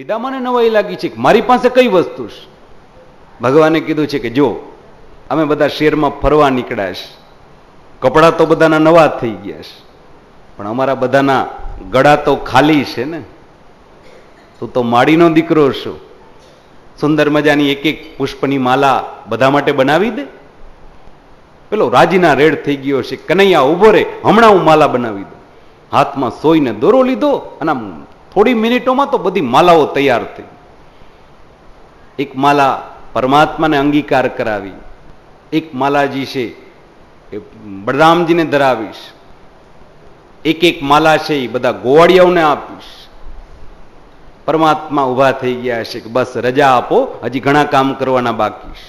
શ્રીદામાને નવાઈ લાગી છે કે મારી પાસે કઈ વસ્તુ છે. ભગવાને કીધું છે કે જો અમે બધા શેરમાં ફરવા નીકળ્યા છે, કપડાં તો બધાના નવા થઈ ગયા છે, પણ અમારા બધાના ગળા તો ખાલી છે ને. તું તો માળીનો દીકરો છો, સુંદર મજાની એક એક પુષ્પની માલા બધા માટે બનાવી દે. પેલો રાજીના રેડ થઈ ગયો છે, કનૈયા ઉભો રે, હમણાં હું માલા બનાવી દઉં. હાથમાં સોઈને દોરો લીધો અને આમ થોડી મિનિટોમાં તો બધી માલાઓ તૈયાર થઈ. એક માલા પરમાત્માને અંગીકાર કરાવી, એક માલાજી છે એ બળરામજીને ધરાવીશ, એક એક માલા છે એ બધા ગોવાળિયાઓને આપીશ. પરમાત્મા ઉભા થઈ ગયા છે કે બસ રજા આપો, હજી ઘણા કામ કરવાના બાકી છે.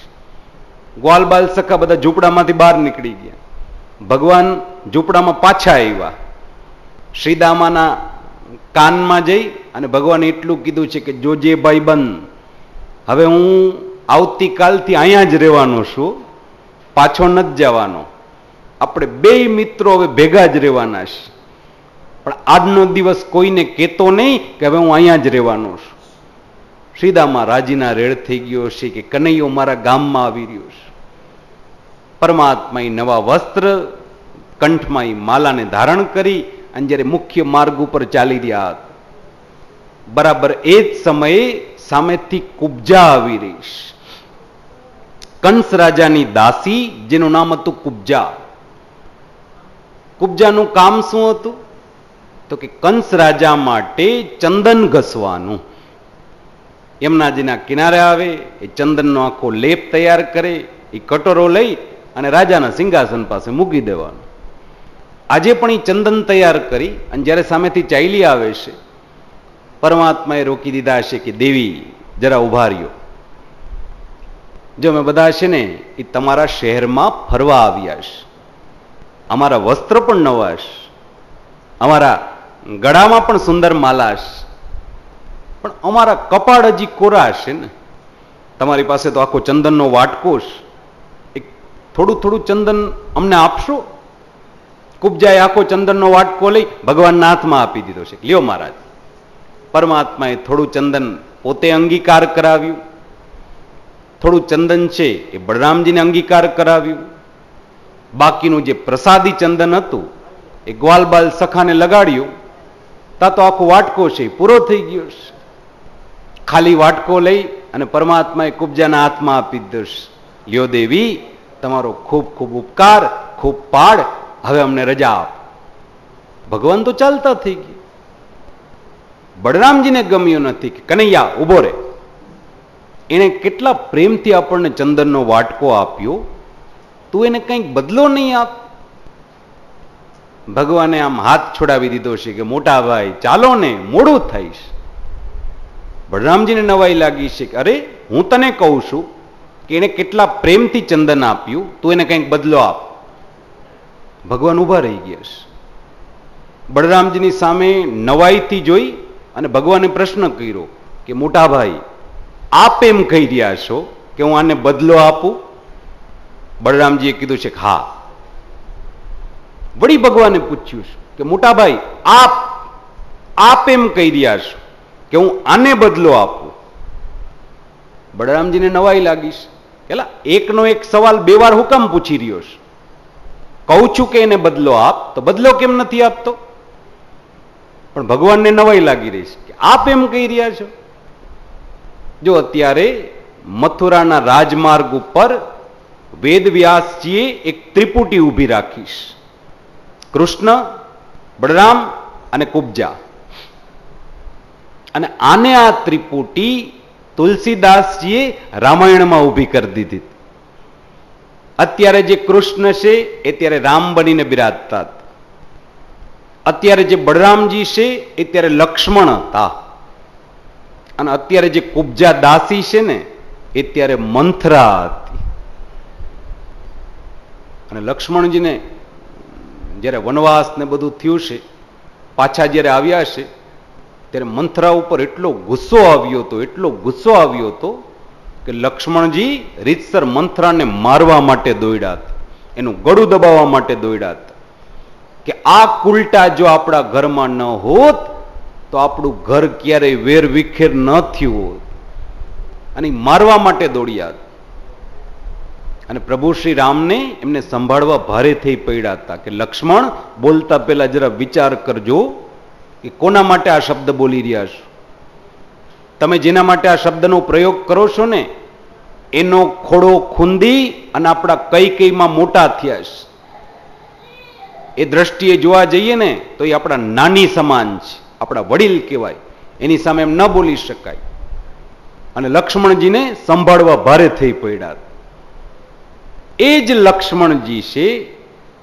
ગ્વાલ બાલ સખા બધા ઝૂંપડામાંથી બહાર નીકળી ગયા. ભગવાન ઝૂંપડામાં પાછા આવ્યા. શ્રીદામાના કાનમાં જઈ અને ભગવાને એટલું કીધું છે કે જોજે ભાઈ બંધ, હવે હું આવતીકાલથી અહીંયા જ રહેવાનો છું, પાછો નથી જવાનો. આપણે બે મિત્રો હવે ભેગા જ રહેવાના છે, પણ આજનો દિવસ કોઈને કહેતો નહીં કે હવે હું અહીંયા જ રહેવાનો છું. શ્રીદામા રાજીના રેડ થઈ ગયો છે કે કનૈયો મારા ગામમાં આવી રહ્યો છે. પરમાત્મા એ નવા વસ્ત્ર કંઠમાં એ માલાને ધારણ કરી અને જ્યારે મુખ્ય માર્ગ ઉપર ચાલી રહ્યા હતા, બરાબર એ જ સમયે સામેથી કુબ્જા આવી રહી છે. કંસ રાજાની દાસી જેનું નામ હતું કુબ્જા. કુબ્જાનું કામ શું હતું? તો કે કંસ રાજા માટે ચંદન ઘસવાનું. યમુનાજીના કિનારે આવે, એ ચંદનનો આખો લેપ તૈયાર કરે, એ કટોરો લઈ અને રાજાના સિંહાસન પાસે મૂકી દેવાનો. આજે પણ એ ચંદન તૈયાર કરી અને જ્યારે સામેથી ચાલી આવે છે, પરમાત્માએ રોકી દીધા છે કે દેવી જરા ઉભા રહ્યો. જો અમે બધા છે ને એ તમારા શહેરમાં ફરવા આવ્યા છે, અમારા વસ્ત્ર પણ નવા છે, અમારા ગળામાં પણ સુંદર માલા છે, પણ અમારા કપાળ હજી કોરા છે ને. તમારી પાસે તો આખો ચંદનનો વાટકો છે, એક થોડું થોડું ચંદન અમને આપશો? કુબ્જાએ આખો ચંદનનો વાટકો લઈ ભગવાનના હાથમાં આપી દીધો છે. લ્યો મહારાજ. પરમાત્માએ થોડું ચંદન પોતે અંગીકાર કરાવ્યું, થોડું ચંદન છે એ બળરામજીને અંગીકાર કરાવ્યું. બાકીનું જે પ્રસાદી ચંદન હતું એ ગ્વાલબાલ સખાને લગાડ્યું. તા તો આખો વાટકો છે પૂરો થઈ ગયો છે. ખાલી વાટકો લઈ અને પરમાત્માએ કુબ્જાના હાથમાં આપી દીધો છે. લ્યો દેવી, તમારો ખૂબ ખૂબ ઉપકાર, ખૂબ પાડ, હવે અમને રજા આપ. ભગવાન તો ચાલતા થઈ ગયા. બળરામજીને ગમ્યું નથી કે કનૈયા ઉભો રહે. એણે કેટલા પ્રેમથી આપણને ચંદનનો વાટકો આપ્યો, તું એને કંઈક બદલો નહીં આપ. ભગવાને આમ હાથ છોડાવી દીધો છે કે મોટા ભાઈ ચાલો ને, મોડું થાય છે. બળરામજીને નવાઈ લાગી છે કે અરે હું તને કહું છું કે એને કેટલા પ્રેમથી ચંદન આપ્યું, તું એને કંઈક બદલો આપ. ભગવાન ઉભા રહી ગયા છે. બળરામજીની સામે નવાઈથી જોઈ અને ભગવાને પ્રશ્ન કર્યો કે મોટા ભાઈ આપ એમ કહી રહ્યા છો કે હું આને બદલો આપું? બળરામજીએ કીધું છે કે હા. વળી ભગવાને પૂછ્યું કે મોટા ભાઈ આપ એમ કહી રહ્યા છો કે હું આને બદલો આપું? બળરામજીને નવાઈ લાગી છે કે એકનો એક સવાલ બે વાર હું કામ પૂછી રહ્યો છે? કહું છું કે એને બદલો આપ, તો બદલો કેમ નથી આપતો? પણ ભગવાનને નવાઈ લાગી રહી છે કે આપ એમ કહી રહ્યા છો. જો અત્યારે મથુરાના રાજમાર્ગ ઉપર વેદવ્યાસજીએ એક ત્રિપુટી ઊભી રાખીશ, કૃષ્ણ, બળરામ અને કુબ્જા. અને આને આ ત્રિપુટી તુલસીદાસજીએ રામાયણમાં ઊભી કરી દીધી. અત્યારે જે કૃષ્ણ છે એ ત્યારે રામ બનીને બિરાજતા હતા. અત્યારે જે બળરામજી છે એ ત્યારે લક્ષ્મણ હતા. અને અત્યારે જે કુબ્જા દાસી છે ને એ ત્યારે મંથરા હતી. અને લક્ષ્મણજીને જ્યારે વનવાસ ને બધું થયું છે, પાછા જ્યારે આવ્યા છે ત્યારે મંથરા ઉપર એટલો ગુસ્સો આવ્યો હતો, એટલો ગુસ્સો આવ્યો હતો કે લક્ષ્મણજી રીતસર મંથરાને મારવા માટે દોડ્યા હતા, એનું ગળું દબાવવા માટે દોડ્યા હતા કે આ કુલટા જો આપણા ઘરમાં ન હોત તો આપણું ઘર ક્યારેય વેર વિખેર ન થયું હોત. અને મારવા માટે દોડ્યા. અને પ્રભુ શ્રી રામને એમને સંભાળવા ભારે થઈ પડ્યા હતા કે લક્ષ્મણ, બોલતા પહેલા જરા વિચાર કરજો કે કોના માટે આ શબ્દ બોલી રહ્યા છો. તમે જેના માટે આ શબ્દનો પ્રયોગ કરો છો ને, એનો ખોડો ખૂંદી અને આપણા કઈમાં મોટા થયા છે. એ દ્રષ્ટિએ જોવા જઈએ ને તો એ આપણા નાની સમાન છે, આપણા વડીલ કહેવાય. એની સામે એમ ન બોલી શકાય. અને લક્ષ્મણજીને સંભાળવા ભારે થઈ પડ્યા. એ જ લક્ષ્મણજી છે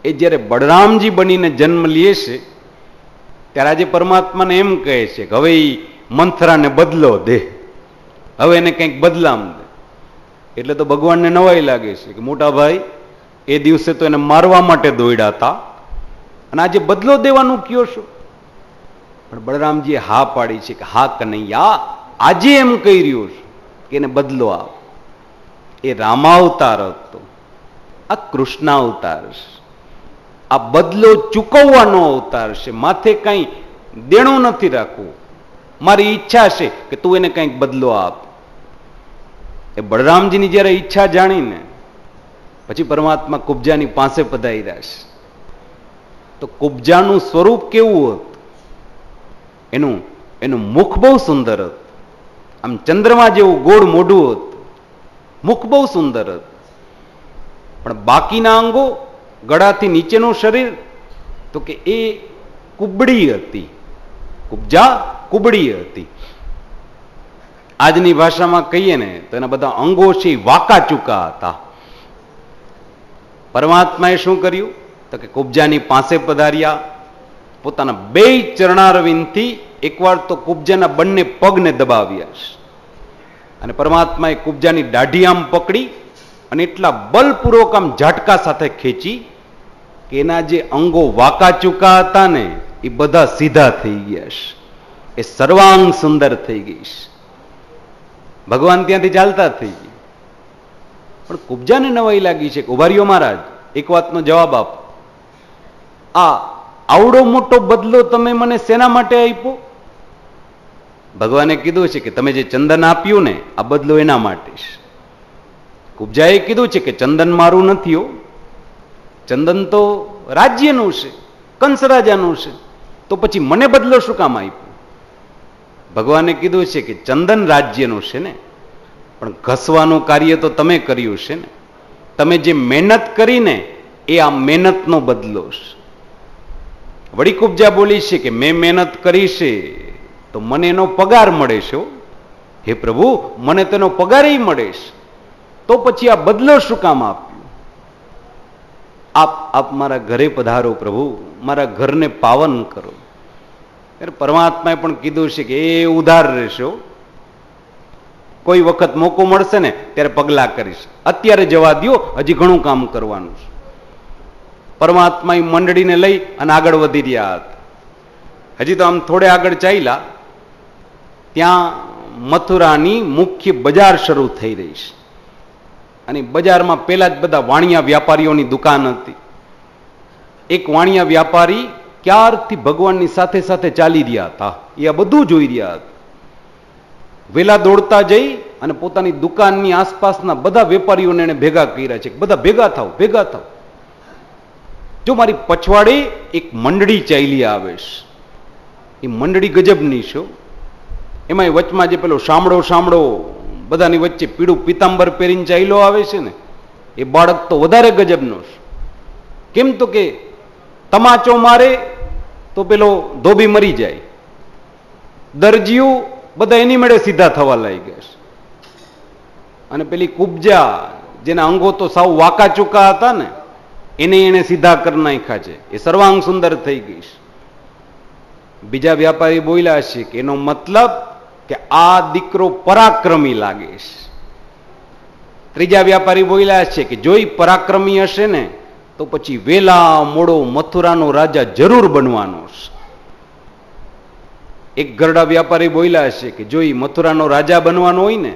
એ જ્યારે બળરામજી બનીને જન્મ લે છે ત્યારે આજે પરમાત્માને એમ કહે છે કે હવે મંથરાને બદલો દે, હવે એને કંઈક બદલામ દે. એટલે તો ભગવાનને નવાઈ લાગે છે કે મોટા ભાઈ, એ દિવસે તો એને મારવા માટે દોડ્યા હતા અને આજે બદલો દેવાનું કયો છો. પણ બળરામજીએ હા પાડી છે કે હા કનૈયા, આજે એમ કહી રહ્યો છું કે એને બદલો આપ. એ રામાવતાર હતો, આ કૃષ્ણાવતાર છે. આ બદલો ચૂકવવાનો અવતાર છે. માથે કઈ દેણું નથી રાખવું. મારી ઈચ્છા છે કે તું એને કંઈક બદલો આપ. એ બળરામજીની જયારે ઈચ્છા જાણીને પછી પરમાત્મા કુબજાની પાસે પધાર્યા છે. તો કુબજાનું સ્વરૂપ કેવું હતું? એનું મુખ બહુ સુંદર હતું. આમ ચંદ્રમા જેવું ગોળ મોઢું હતું, મુખ બહુ સુંદર હતું. પણ બાકીના અંગો, ગળાથી નીચેનું શરીર તો કે એ કુબડી હતી. કુબજા કુબડી હતી. આજની ભાષામાં કહીએ ને તો એના બધા અંગો છે વાકા ચૂકા હતા. પરમાત્માએ શું કર્યું તો કે કુબજાની પાસે પધાર્યા. પોતાના બે ચરણારવિંદથી એકવાર તો કુબજાના બંને પગને દબાવ્યા છે. અને પરમાત્માએ કુબજાની દાઢી આમ પકડી અને એટલા બલપૂર્વક આમ ઝાટકા સાથે ખેંચી કે એના જે અંગો વાકા ચૂકા હતા ને એ બધા સીધા થઈ ગયા છે. એ સર્વાંગ સુંદર થઈ ગઈ છે. ભગવાન ત્યાંથી ચાલતા થઈ ગયા. પણ કુબજાને નવાઈ લાગી છે કે ઉભા રહ્યો મહારાજ, એક વાતનો જવાબ આપો. આવડો મોટો બદલો તમે મને શેના માટે આપ્યો? ભગવાને કીધું છે કે તમે જે ચંદન આપ્યું ને, આ બદલો એના માટે છે. કુબજાએ કીધું છે કે ચંદન મારું નથી હો, ચંદન તો રાજ્યનું છે, કંસ રાજાનું છે. તો પછી મને બદલો શું કામ આપ્યો? ભગવાને કીધું છે કે ચંદન રાજ્યનું છે ને, પણ ઘસવાનું કાર્ય તો તમે કર્યું છે ને. તમે જે મહેનત કરીને એ આ મહેનતનો બદલો છે. વળી કુબજા બોલી છે કે મેં મહેનત કરી છે તો મને એનો પગાર મળે છે. હે પ્રભુ, મને તેનો પગાર મળે છે, તો પછી આ બદલો શું કામ આપ્યું? આપ મારા ઘરે પધારો પ્રભુ, મારા ઘરને પાવન કરો. પરમાત્માએ પણ કીધું છે કે એ ઉધાર રહેશો, કોઈ વખત મોકો મળશે ને ત્યારે પગલા કરીશ, અત્યારે જવા દો, હજી ઘણું કામ કરવાનું છે. પરમાત્મા મંડળીને લઈ અને આગળ વધી રહ્યા હતા. હજી તો આમ થોડે આગળ ચાલ્યા ત્યાં મથુરાની મુખ્ય બજાર શરૂ થઈ રહી છે. અને બજારમાં પેલા જ બધા વાણિયા વ્યાપારીઓની દુકાન હતી. એક વાણિયા વ્યાપારી ક્યારથી ભગવાનની સાથે સાથે ચાલી રહ્યા હતા, એ આ બધું જોઈ રહ્યા હતા. વેલા દોડતા જઈ અને પોતાની દુકાનની આસપાસના બધા વેપારીઓને એને ભેગા કર્યા છે. બધા ભેગા થાવ, ભેગા થાવ. જો મારી પછવાડે એક મંડળી ચાલી આવે છે. એ મંડળી ગજબની છે. એમાં વચમાં જે પેલો શામળો બધાની વચ્ચે પીળું પિતાંબર પહેરીને ચાલ્યો આવે છે ને, એ બાળક તો વધારે ગજબનો છે. કેમ તો કે તમાચો મારે તો પેલો ધોબી મરી જાય. દરજીઓ બધા એની મેળે સીધા થવા લાગ્યા છે. અને પેલી કુબજા જેના અંગો તો સાવ વાકા ચૂકા હતા ને, એને સીધા કરી નાખ્યા છે. એ સર્વાંગ સુંદર થઈ ગઈ છે. બીજા વ્યાપારી બોલ્યા છે કે એનો મતલબ કે આ દીકરો પરાક્રમી લાગે છે. ત્રીજા વ્યાપારી બોલ્યા છે કે જો પરાક્રમી હશે ને તો પછી વેલા મોડો મથુરાનો રાજા જરૂર બનવાનો છે. એક ગરડા વ્યાપારી બોલ્યા છે કે જો મથુરાનો રાજા બનવાનો હોય ને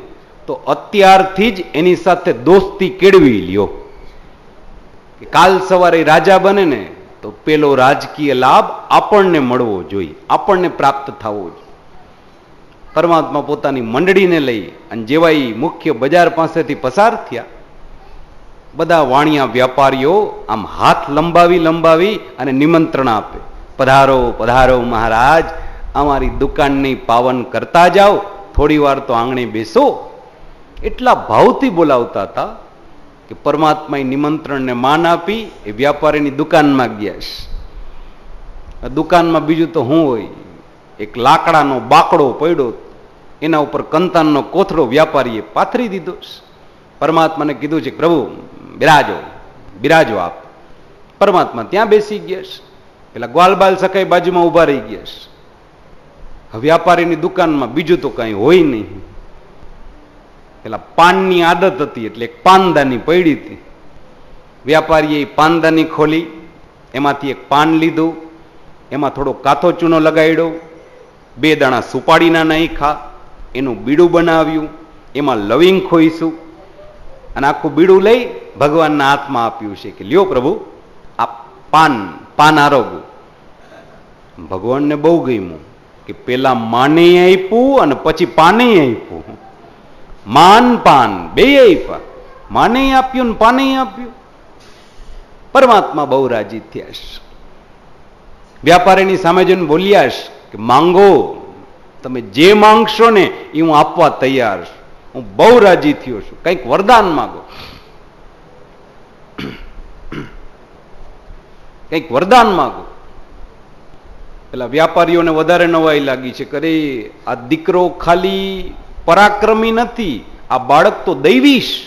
તો અત્યારથી જ એની સાથે દોસ્તી કેળવી લ્યો, કે કાલ સવારે રાજા બને ને તો પેલો રાજકીય લાભ આપણને મળવો જોઈએ, આપણને પ્રાપ્ત થવો જોઈએ. પરમાત્મા પોતાની મંડળીને લઈ અને જેવા એ મુખ્ય બજાર પાસેથી પસાર થયા, બધા વાણિયા વ્યાપારીઓ આમ હાથ લંબાવી અને નિમંત્રણ આપે, પધારો પધારો મહારાજ, અમારી દુકાનની પાવન કરતા જાઓ, થોડી વાર તો આંગણે બેસો. એટલા ભાવથી બોલાવતા હતા કે પરમાત્માએ નિમંત્રણને માન આપી એ વ્યાપારીની દુકાનમાં ગયા છે. દુકાનમાં બીજું તો શું હોય, એક લાકડાનો બાકડો પડ્યો, એના ઉપર કંતાનનો કોથળો વ્યાપારીએ પાથરી દીધો. પરમાત્માને કીધું છે, પ્રભુ બિરાજો આપ. પરમાત્મા ત્યાં બેસી ગયા છે. પેલા ગ્વાલબાલ સખાઈ બાજુમાં ઉભા રહી ગયા છે. વ્યાપારીની દુકાનમાં બીજું તો કઈ હોય નહીં. પેલા પાનની આદત હતી એટલે એક પાનદાની પડી હતી. વ્યાપારીએ પાનદાની ખોલી, એમાંથી એક પાન લીધું, એમાં થોડો કાથો ચૂનો લગાડ્યો, 2 દાણા સુપાડીના નાખ્યા, એનું બીડું બનાવ્યું, એમાં લવિંગ ખોઈશું અને આખું બીડું લઈ ભગવાનના હાથમાં આપ્યું છે કે લ્યો પ્રભુ આ પાન આરોગું. ભગવાનને બહુ ગમ્યું કે પેલા માને આપ્યું અને પછી પાને આપ્યું. માન પાન બે આપ્યા, માને આપ્યું ને પાને આપ્યું. પરમાત્મા બહુ રાજી થયા છે. વ્યાપારીની સામે જઈને બોલ્યા છે કે માંગો, તમે જે માંગશો ને એ હું આપવા તૈયાર છું, હું બહુ રાજી થયો છું, કંઈક વરદાન માંગો, કંઈક વરદાન માંગો. પેલા વ્યાપારીઓને વધારે નવાઈ લાગી છે, કરે આ દીકરો ખાલી પરાક્રમી નથી, આ બાળક તો દૈવી છે,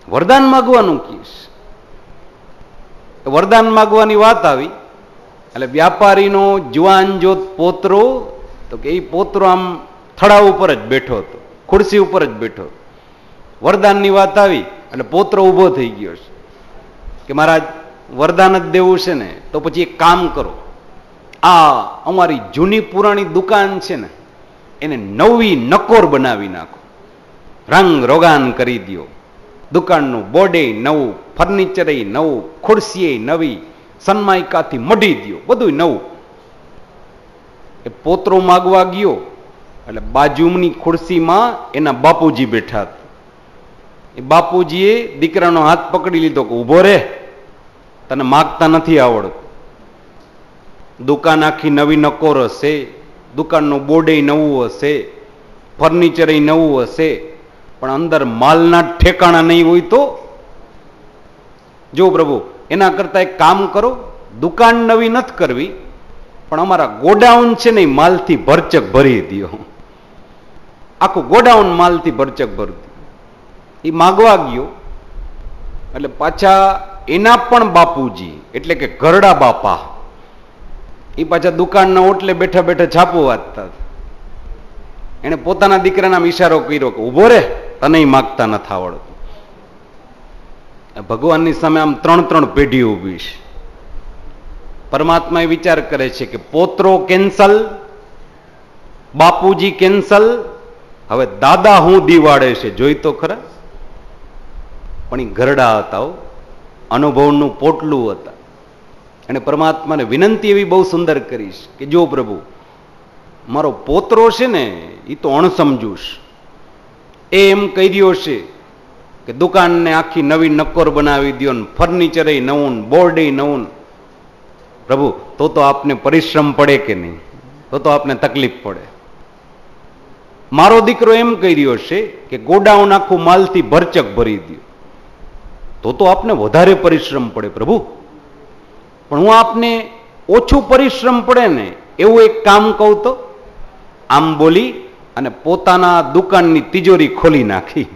વરદાન માગવાનું કીશ. વરદાન માગવાની વાત આવી એટલે વ્યાપારીનો જુવાન જોત પોતરો, તો કે એ પોતરો આમ થડા ઉપર જ બેઠો હતો, ખુરશી ઉપર જ બેઠો. વરદાનની વાત આવી એટલે પોતરો ઊભો થઈ ગયો છે કે મહારાજ વરદાન જ દેવું છે ને તો પછી એક કામ કરો, આ અમારી જૂની પુરાણી દુકાન છે ને એને નવી નકોર બનાવી નાખો, રંગ રોગાન કરી દો, દુકાનનું બોર્ડે નવું, ફર્નિચરે નવું, ખુરશીએ નવી, સન્માયકાથી મઢી દો, બધું નવું. એ પોતરો માગવા ગયો એટલે બાજુની ખુરશીમાં એના બાપુજી બેઠા હતા. એ બાપુજીએ દીકરાનો હાથ પકડી લીધો કે ઉભો રે, તને માગતા નથી આવડતું. દુકાન આખી નવી નકોર હશે, દુકાનનું બોર્ડે નવું હશે, ફર્નિચરે નવું હશે, પણ અંદર માલના ઠેકાણા નહીં હોય તો જો પ્રભુ એના કરતા એક કામ કરો, દુકાન નવી નથી કરવી પણ અમારા ગોડાઉન છે ને માલથી ભરચક ભરી દો, આખું ગોડાઉન માલથી ભરચક ભરી દો. એ માગવા ગયો એટલે પાછા એના પણ બાપુજી એટલે કે ઘરડા બાપા એ પાછા દુકાનના ઓટલે બેઠા બેઠા છાપો વાંચતા. એને પોતાના દીકરાના ઈશારો કર્યો કે ઉભો રે, તને માગતા નથી આવડતું. ભગવાનની સામે આમ 3 પેઢી ઊભી છે. પરમાત્મા એ વિચાર કરે છે કે પોત્રો કેન્સલ, બાપુજી કેન્સલ, હવે દાદા હું દિવાડે છે જોઈ તો ખરા. પણ એ ઘરડા હતા, અનુભવનું પોટલું હતા. અને પરમાત્માને વિનંતી એવી બહુ સુંદર કરીશ કે જો પ્રભુ મારો પોતરો છે ને એ તો અણસમજુ છે, એ એમ કહી રહ્યો છે કે દુકાનને આખી નવી નક્કોર બનાવી દો ને ફર્નિચરે નવું, બોર્ડે નવું. પ્રભુ તો આપને પરિશ્રમ પડે કે નહીં, તો આપને તકલીફ પડે. મારો દીકરો એમ કહી રહ્યો છે કે ગોડાઉન આખું માલથી ભરચક ભરી દો, તો આપને વધારે પરિશ્રમ પડે પ્રભુ. પણ હું આપને ઓછું પરિશ્રમ પડે ને એવું એક કામ કહું તો. આમ બોલી અને પોતાના દુકાનની તિજોરી ખોલી નાખી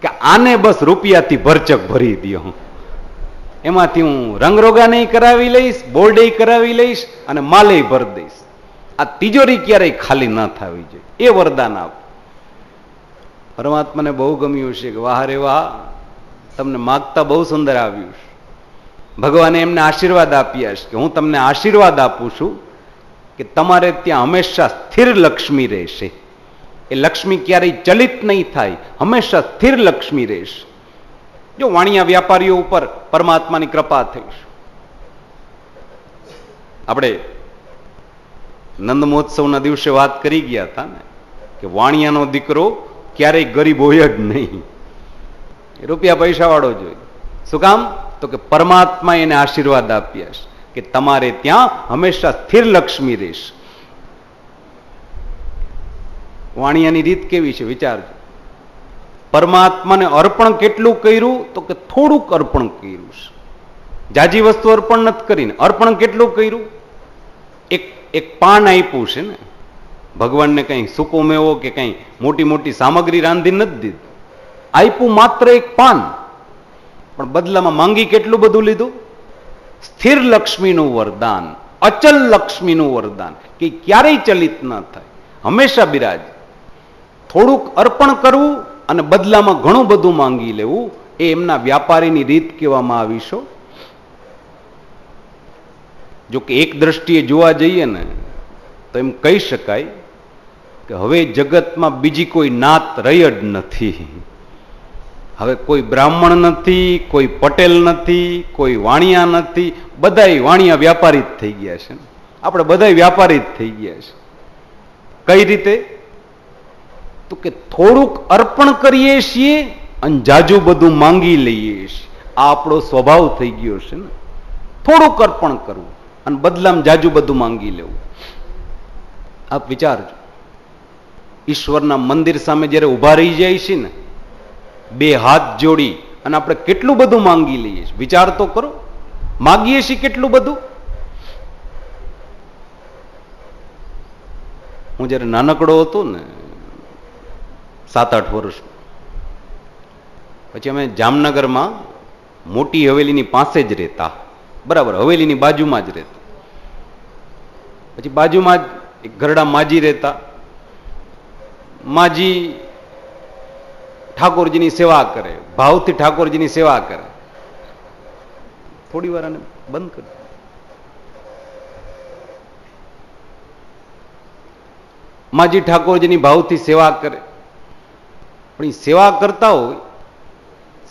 કે આને બસ રૂપિયાથી ભરચક ભરી દો, એમાંથી હું રંગરોગાને કરાવી લઈશ, બોર્ડે કરાવી લઈશ અને માલે ભરી દઈશ. આ તિજોરી ક્યારેય ખાલી ન થવી જોઈએ, એ વરદાન આપ. પરમાત્માને બહુ ગમ્યું છે કે વાહ રે વાહ, તમને માગતા બહુ સુંદર આવ્યું છે. ભગવાને એમને આશીર્વાદ આપ્યા છે કે હું તમને આશીર્વાદ આપું છું કે તમારે ત્યાં હંમેશા સ્થિર લક્ષ્મી રહેશે. એ લક્ષ્મી ક્યારેય ચલિત નહીં થાય, હંમેશા સ્થિર લક્ષ્મી રહેશે. જો વાણિયા વ્યાપારીઓ ઉપર પરમાત્માની કૃપા થઈ. આપણે નંદ મહોત્સવના દિવસે વાત કરી ગયા હતા ને કે વાણિયાનો દીકરો ક્યારેય ગરીબ હોય જ નહીં, રૂપિયા પૈસા વાળો જોઈએ. શું કામ? તો કે પરમાત્મા એને આશીર્વાદ આપ્યા છે કે તમારે ત્યાં હંમેશા સ્થિર લક્ષ્મી રહેશે. વાણિયાની રીત કેવી છે વિચારજો. પરમાત્માને અર્પણ કેટલું કર્યું? તો કે થોડુંક અર્પણ કર્યું છે. જાજી વસ્તુ અર્પણ નથી કરીને. અર્પણ કેટલું કર્યું? એક પાન આપ્યું છે ને, ભગવાનને કઈ સૂકો મેવો કે કઈ મોટી મોટી સામગ્રી રાંધી નથી દીધું, આપ્યું માત્ર એક પાન, પણ બદલામાં માંગી કેટલું બધું લીધું? સ્થિર લક્ષ્મીનું વરદાન, અચલ લક્ષ્મીનું વરદાન કે ક્યારેય ચલિત ન થાય, હંમેશા બિરાજ. થોડુંક અર્પણ કરવું અને બદલામાં ઘણું બધું માંગી લેવું, એ એમના વ્યાપારીની રીત કહેવામાં આવી છે. જો કે એક દ્રષ્ટિએ જોવા જઈએ ને તો એમ કહી શકાય કે હવે જગતમાં બીજી કોઈ નાત રહી જ નથી. હવે કોઈ બ્રાહ્મણ નથી, કોઈ પટેલ નથી, કોઈ વાણિયા નથી, બધાય વાણિયા વ્યાપારી જ થઈ ગયા છે. આપણે બધાય વ્યાપારી જ થઈ ગયા છે. કઈ રીતે? તો કે થોડુંક અર્પણ કરીએ છીએ અને જાજુ બધું માંગી લઈએ છીએ. આ આપણો સ્વભાવ થઈ ગયો છે ને. થોડુંક અર્પણ કરવું અને બદલામાં જાજુ બધું માંગી લેવું. આપ વિચારજો, ઈશ્વરના મંદિર સામે જ્યારે ઉભા રહી જાય છે ને, બે હાથ જોડી અને આપણે કેટલું બધું માંગી લઈએ છીએ. વિચાર તો કરો, માગીએ છીએ કેટલું બધું. હું જ્યારે નાનકડો હતો ને, 7-8 વર્ષ પછી અમે જામનગરમાં મોટી હવેલીની પાસે જ રહેતા, બરાબર, હવેલીની બાજુમાં જ રહેતા. પછી બાજુમાં જ એક ઘરડા માજી રહેતા. માજી ઠાકોરજીની સેવા કરે, ભાવથી ઠાકોરજીની સેવા કરે. થોડી વાર આને બંધ કરી. માજી ઠાકોરજીની ભાવથી સેવા કરે, પણ એ સેવા કરતા હોય,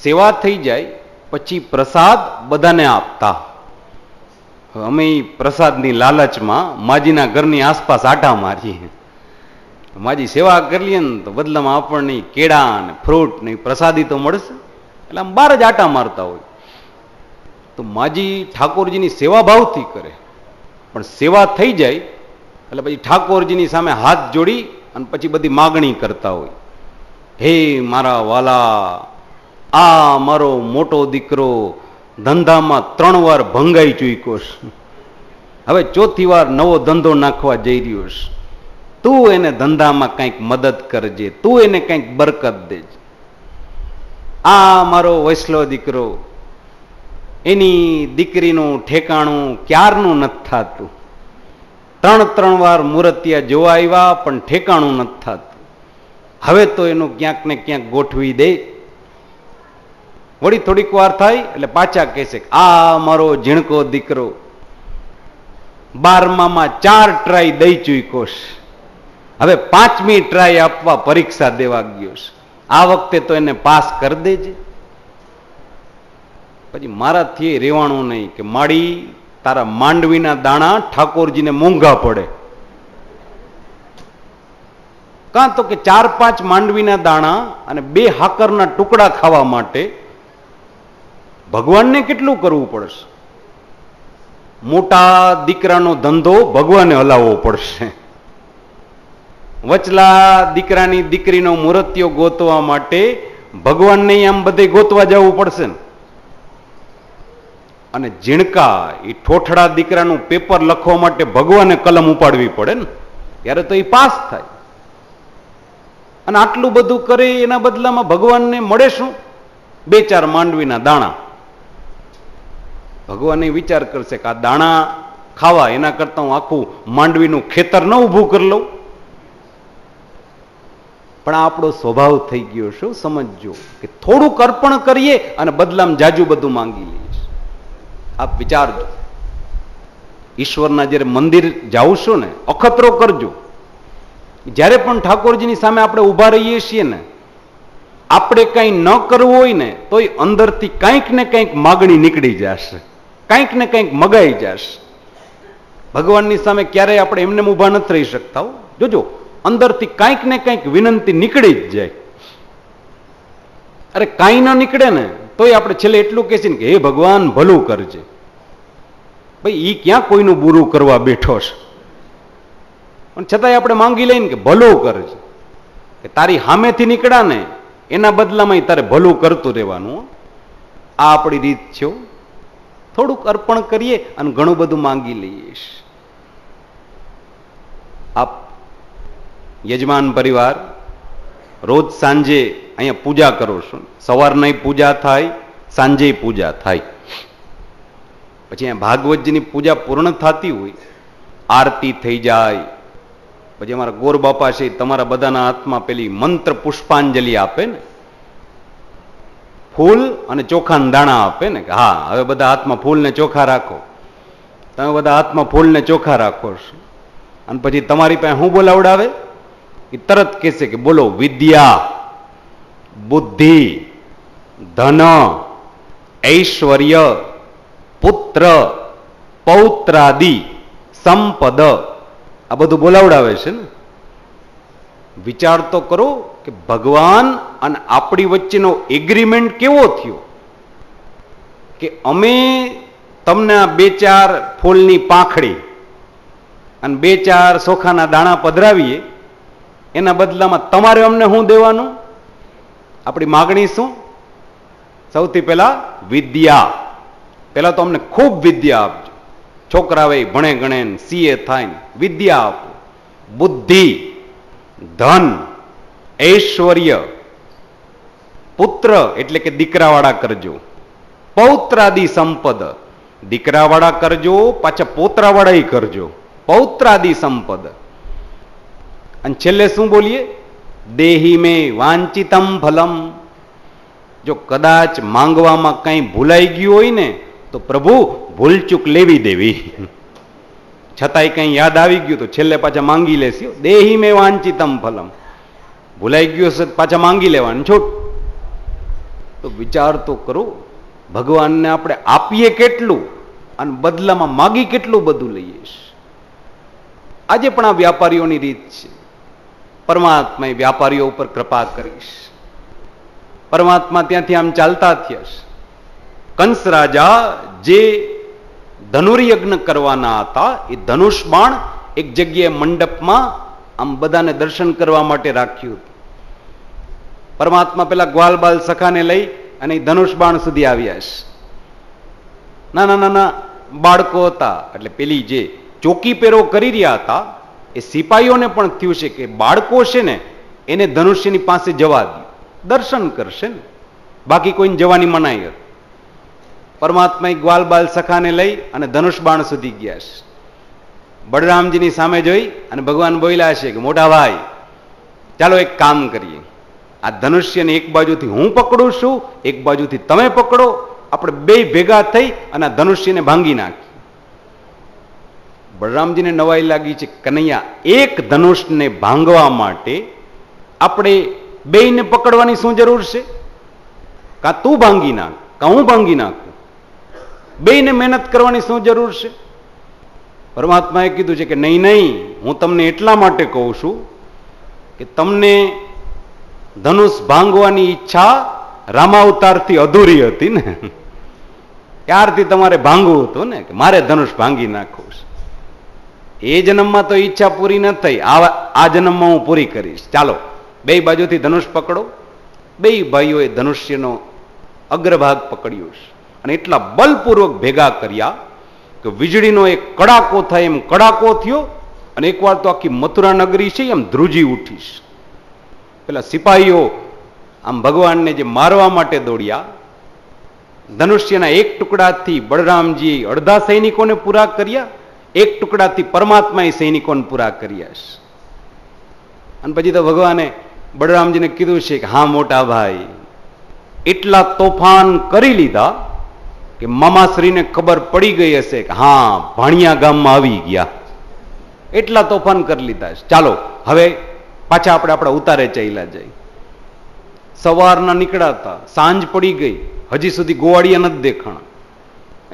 સેવા થઈ જાય પછી પ્રસાદ બધાને આપતા. અમે પ્રસાદની લાલચમાં માજીના ઘરની આસપાસ આટા મારીએ. માજી સેવા કરી લઈએ ને તો બદલામાં આપણને કેળા ને ફ્રૂટ ને પ્રસાદી તો મળશે, એટલે આમ બહાર જ આટા મારતા હોય. તો માજી ઠાકોરજીની સેવા ભાવથી કરે, પણ સેવા થઈ જાય એટલે પછી ઠાકોરજીની સામે હાથ જોડી અને પછી બધી માગણી કરતા હોય. હે મારા વાલા, આ મારો મોટો દીકરો ધંધામાં 3 વાર ભંગાઈ ચૂક્યો છે, હવે 4થી વાર નવો ધંધો નાખવા જઈ રહ્યો છે. તું એને ધંધામાં કંઈક મદદ કરજે, તું એને કંઈક બરકત દેજે. આ મારો વૈસલો દીકરો, એની દીકરીનું ઠેકાણું ક્યારનું નથી થતું. 3 વાર મૂર્તિયા જોવા આવ્યા પણ ઠેકાણું નથી થતું. હવે તો એનું ક્યાંક ને ક્યાંક ગોઠવી દે. વળી થોડીક વાર થાય એટલે પાછા કહેશે, આ મારો ઝીણકો દીકરો 12માં 4 ટ્રાય દઈ ચૂક્યો છે, હવે 5મી ટ્રાય આપવા પરીક્ષા દેવા ગયો છે, આ વખતે તો એને પાસ કરી દેજે. પછી મારાથી રેવાણું નહીં કે માડી તારા માંડવીના દાણા ઠાકોરજીને મોંઘા પડે. કાં તો કે 4-5 માંડવીના દાણા અને 2 હાકરના ટુકડા ખાવા માટે ભગવાનને કેટલું કરવું પડશે? મોટા દીકરાનો ધંધો ભગવાને હલાવવો પડશે. વચલા દીકરાની દીકરીનો મૂર્તિઓ ગોતવા માટે ભગવાનને આમ બધે ગોતવા જવું પડશે ને. અને ઝીણકા એ ઠોઠડા દીકરાનું પેપર લખવા માટે ભગવાને કલમ ઉપાડવી પડે ને, ત્યારે તો એ પાસ થાય. અને આટલું બધું કરે એના બદલામાં ભગવાનને મળે શું? 2-4 માંડવીના દાણા. ભગવાન એ વિચાર કરશે કે આ દાણા ખાવા એના કરતા હું આખું માંડવીનું ખેતર ન ઊભું કરી લઉં. પણ આ આપણો સ્વભાવ થઈ ગયો. શું સમજજો કે થોડુંક અર્પણ કરીએ અને બદલામાં જાજુ બધું માંગી લઈએ. આપ વિચારજો, ઈશ્વરના જ્યારે મંદિર જાઓ છો ને, અખતરો કરજો. જ્યારે પણ ઠાકોરજીની સામે આપણે ઊભા રહીએ છીએ ને, આપણે કંઈ ન કરવું હોય ને તોય અંદરથી કંઈક ને કંઈક માગણી નીકળી જશે, કંઈક ને કંઈક મગાઈ જશે. ભગવાનની સામે ક્યારેય આપણે એમને ઊભા નથી રહી શકતા. જોજો, અંદરથી કાંઈક ને કાંઈક વિનંતી નીકળી જ જાય. અરે કાંઈ ન નીકળે ને તોય આપણે છેલ્લે એટલું કહેશે કે હે ભગવાન ભલું કરજે. ભાઈ ઈ ક્યાં કોઈનું બુરું કરવા બેઠો છે? પણ છતાંય આપણે માંગી લઈને કે ભલું કરજે, કે તારી સામેથી નીકળ્યા ને એના બદલામાં તારે ભલું કરતું રહેવાનું. આ આપણી રીત છે. થોડુંક અર્પણ કરીએ અને ઘણું બધું માંગી લઈએ. આપ યજમાન પરિવાર રોજ સાંજે અહીંયા પૂજા કરો છો. સવારની પૂજા થાય, સાંજે પૂજા થાય. પછી અહીંયા ભાગવતજીની પૂજા પૂર્ણ થતી હોય, આરતી થઈ જાય, પછી અમારા ગોર બાપા છે તમારા બધાના હાથમાં પેલી મંત્ર પુષ્પાંજલિ આપે ને, ફૂલ અને ચોખાના દાણા આપે ને, કે હા હવે બધા હાથમાં ફૂલ ને ચોખા રાખો. તમે બધા હાથમાં ફૂલ ને ચોખા રાખો છો. અને પછી તમારી પાસે શું બોલાવડાવે? એ તરત કહેશે કે બોલો વિદ્યા, બુદ્ધિ, ધન, ઐશ્વર્ય, પુત્ર, પૌત્રાદિ, સંપદ, આ બધું બોલાવડાવે છે ને. વિચાર તો કરો કે ભગવાન અને આપણી વચ્ચેનો એગ્રીમેન્ટ કેવો થયો કે અમે તમને આ 2-4 ફૂલની પાંખડી અને 2-4 ચોખાના દાણા પધરાવીએ, એના બદલામાં તમારે અમને શું દેવાનું? આપણી માગણી શું? સૌથી પહેલા વિદ્યા. પહેલા તો અમને ખૂબ વિદ્યા આપજો. છોકરાવે ભણે ગણે સીએ થાય, વિદ્યા આપો. બુદ્ધિ, ધન, ઐશ્વર્ય, પુત્ર એટલે કે દીકરાવાળા કરજો. પૌત્રાદિ સંપદ, દીકરાવાળા કરજો, પાછા પોતરાવાળા કરજો. પૌત્રાદિ સંપદ. અને છેલ્લે શું બોલીએ? દેહી મે વાંચિતમ ફલમ. જો કદાચ માંગવામાં કંઈ ભૂલાઈ ગયું હોય ને તો પ્રભુ ભૂલચૂક લેવી દેવી. છતાંય કંઈ યાદ આવી ગયું તો છેલ્લે પાછા માંગી લેશી. દેહી મે વાંચિતમ ફલમ. ભૂલાઈ ગયું હશે પાછા માંગી લેવાનું છૂટ. તો વિચાર તો કરો, ભગવાનને આપણે આપીએ કેટલું અને બદલામાં માગી કેટલું બધું લઈએ. આજે પણ આ વ્યાપારીઓની રીત છે. પરમાત્માએ વ્યાપારીઓ ઉપર કૃપા કરીશ. પરમાત્મા ત્યાંથી આમ ચાલતા થયા છે. કંસ રાજા જે ધનુર્યજ્ઞ કરવાના હતા, એ ધનુષ બાણ એક જગ્યાએ મંડપમાં આમ બધાને દર્શન કરવા માટે રાખ્યું હતું. પરમાત્મા પેલા ગ્વાલ બાલ સખાને લઈ અને ધનુષ બાણ સુધી આવ્યા છે. નાના નાના બાળકો હતા, એટલે પેલી જે ચોકી પેરો કરી રહ્યા હતા એ સિપાહીઓને પણ થયું છે કે બાળકો છે ને એને ધનુષ્યની પાસે જવા દે, દર્શન કરશે ને, બાકી કોઈને જવાની મનાઈ હતી. પરમાત્મા ગ્વાલ બાલ સખાને લઈ અને ધનુષ બાણ સુધી ગયા છે. બળરામજીની સામે જોઈ અને ભગવાન બોલ્યા છે કે મોટા ભાઈ ચાલો એક કામ કરીએ, આ ધનુષ્યને એક બાજુથી હું પકડું છું, એક બાજુથી તમે પકડો, આપણે બે ભેગા થઈ અને આ ધનુષ્યને ભાંગી નાખીએ. બળરામજીને નવાઈ લાગી છે, કનૈયા એક ધનુષને ભાંગવા માટે આપણે બેયને પકડવાની શું જરૂર છે? કાં તું ભાંગી નાખ કાં હું ભાંગી નાખું, બેયને મહેનત કરવાની શું જરૂર છે? પરમાત્માએ કીધું છે કે નહીં નહીં, હું તમને એટલા માટે કહું છું કે તમને ધનુષ ભાંગવાની ઈચ્છા રામાવતારથી અધૂરી હતી ને, ત્યારથી તમારે ભાંગવું હતું ને કે મારે ધનુષ ભાંગી નાખવું છે. એ જન્મમાં તો ઈચ્છા પૂરી ન થઈ, આ જન્મમાં હું પૂરી કરીશ. ચાલો બે બાજુથી ધનુષ પકડો. બે ભાઈઓએ ધનુષ્યનો અગ્રભાગ પકડ્યો છે અને એટલા બલપૂર્વક ભેગા કર્યા કે વીજળીનો એક કડાકો થાય એમ કડાકો થયો અને એકવાર તો આખી મથુરા નગરી છે એમ ધ્રુજી ઉઠીશ. પેલા સિપાહીઓ આમ ભગવાનને જે મારવા માટે દોડ્યા, ધનુષ્યના એક ટુકડાથી બળરામજી અડધા સૈનિકોને પૂરા કર્યા, એક ટુકડાથી પરમાત્માએ સૈનિકોને પૂરા કર્યા છે. અને પછી તો ભગવાને બળરામજીને કીધું છે કે હા મોટા ભાઈ, એટલા તોફાન કરી લીધા કે મામાશ્રીને ખબર પડી ગઈ હશે કે હા ભાણિયા ગામમાં આવી ગયા. એટલા તોફાન કરી લીધા છે. ચાલો હવે પાછા આપણે આપણા ઉતારે ચાલ્યા જાય. સવારના નીકળાતા સાંજ પડી ગઈ, હજી સુધી ગોવાળિયા નથી દેખાણા.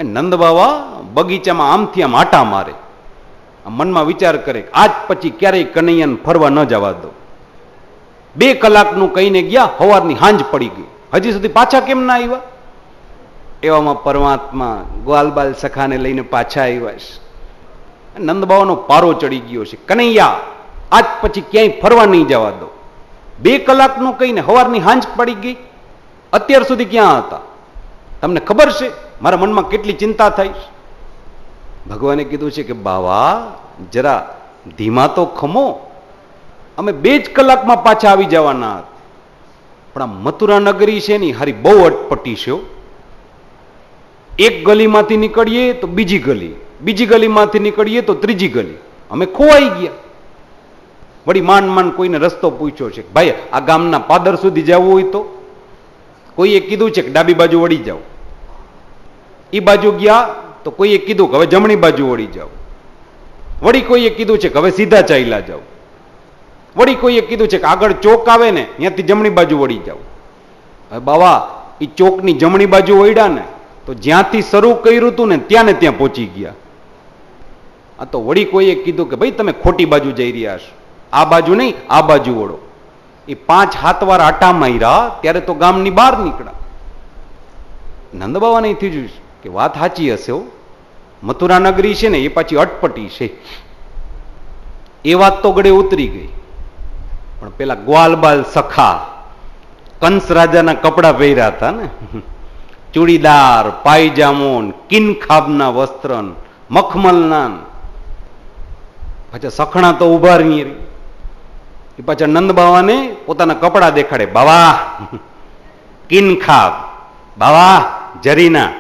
નંદ બાવા બગીચામાં આમથી આમ આટા મારે મનમાં વિચાર કરે આજ પછી ક્યારેય કનૈયાને ફરવા ન જવા દો. 2 કલાકનું કહીને ગયા, સવારની હાંજ પડી ગઈ, હજી સુધી પાછા કેમ ના આવ્યા? એવામાં પરમાત્મા ગ્વાલબાલ સખાને લઈને પાછા આવ્યા છે. નંદબાવાનો પારો ચડી ગયો છે, કનૈયા આજ પછી ક્યાંય ફરવા નહીં જવા દો. 2 કલાકનું કહીને સવારની હાંજ પડી ગઈ, અત્યાર સુધી ક્યાં હતા? તમને ખબર છે મારા મનમાં કેટલી ચિંતા થાય છે? ભગવાને કીધું છે કે બાવા જરા ધીમા તો ખમો, અમે 2 જ કલાકમાં પાછા આવી જવાના હતા. પણ આ મથુરા નગરી છે ને હારી બહુ અટપટી છે. એક ગલીમાંથી નીકળીએ તો બીજી ગલી, બીજી ગલીમાંથી નીકળીએ તો ત્રીજી ગલી, અમે ખોવાઈ ગયા. વળી માંડ માંડ કોઈને રસ્તો પૂછ્યો છે, ભાઈ આ ગામના પાદર સુધી જવું હોય તો? કોઈએ કીધું છે કે ડાબી બાજુ વળી જાઓ. એ બાજુ ગયા તો કોઈએ કીધું કે હવે જમણી બાજુ વળી જાઓ. વળી કોઈએ કીધું છે કે હવે સીધા ચાલ્યા જાઓ. વળી કોઈએ કીધું છે કે આગળ ચોક આવે ને ત્યાંથી જમણી બાજુ વળી જાઓ. હવે બાવા એ ચોકની જમણી બાજુ વળ્યા ને તો જ્યાંથી શરૂ કર્યું હતું ને ત્યાં પહોંચી ગયા. આ તો વળી કોઈએ કીધું કે ભાઈ તમે ખોટી બાજુ જઈ રહ્યા છો, આ બાજુ નહીં આ બાજુ વળો. એ 5-7 વાર આટા માર્યા ત્યારે તો ગામની બહાર નીકળ્યા. નંદબાવાને થયું કે વાત સાચી હશે, મથુરા નગરી છે ને એ પાછી અટપટી છે. એ વાત તો ગળે ઉતરી ગઈ. પણ પેલા ગ્વાલબાલ સખા કંસ રાજાના કપડા પહેર્યા હતા ને, ચૂડીદાર, પાયજામોન, કિનખાબના વસ્ત્ર, મખમલના, પાછા સખણા તો ઉભા રહી. એ પાછા નંદબાવાને પોતાના કપડા દેખાડે, બાવા કિનખાબ, બાવા જરીના.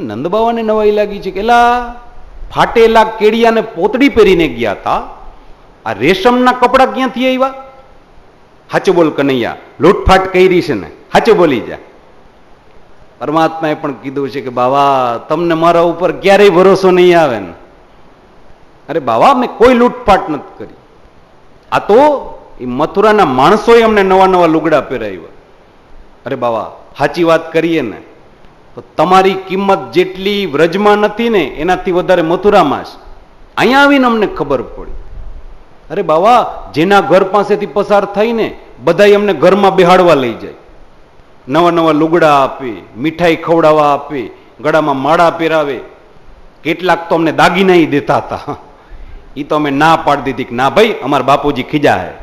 નંદબાવાને નવાઈ લાગી છે કે એલા ફાટેલા કેડિયાને પોતડી પહેરીને ગયા હતા, આ રેશમના કપડા ક્યાંથી આવ્યા? હાચું બોલ કનૈયા, લૂંટફાટ કરી છે ને, હાચું બોલી જા. પરમાત્માએ પણ કીધું છે કે બાવા તમને મારા ઉપર ક્યારેય ભરોસો નહીં આવે ને. અરે બાવા મેં કોઈ લૂંટફાટ નથી કરી. આ તો એ મથુરાના માણસોએ અમને નવા નવા લુગડા પહેરાવ્યા. અરે બાવા સાચી વાત કરીએ ને તો તમારી કિંમત જેટલી વ્રજમાં નથી ને એનાથી વધારે મથુરામાં છે. અહીંયા આવીને અમને ખબર પડી. અરે બાવા જેના ઘર પાસેથી પસાર થઈને બધા અમને ઘરમાં બેહાડવા લઈ જાય, નવા નવા લુગડા આપે, મીઠાઈ ખવડાવવા આપે, ગળામાં માળા પહેરાવે. કેટલાક તો અમને દાગીના દેતા હતા. એ તો અમે ના પાડી દીધી કે ના ભાઈ અમારા બાપુજી ખીજા હે.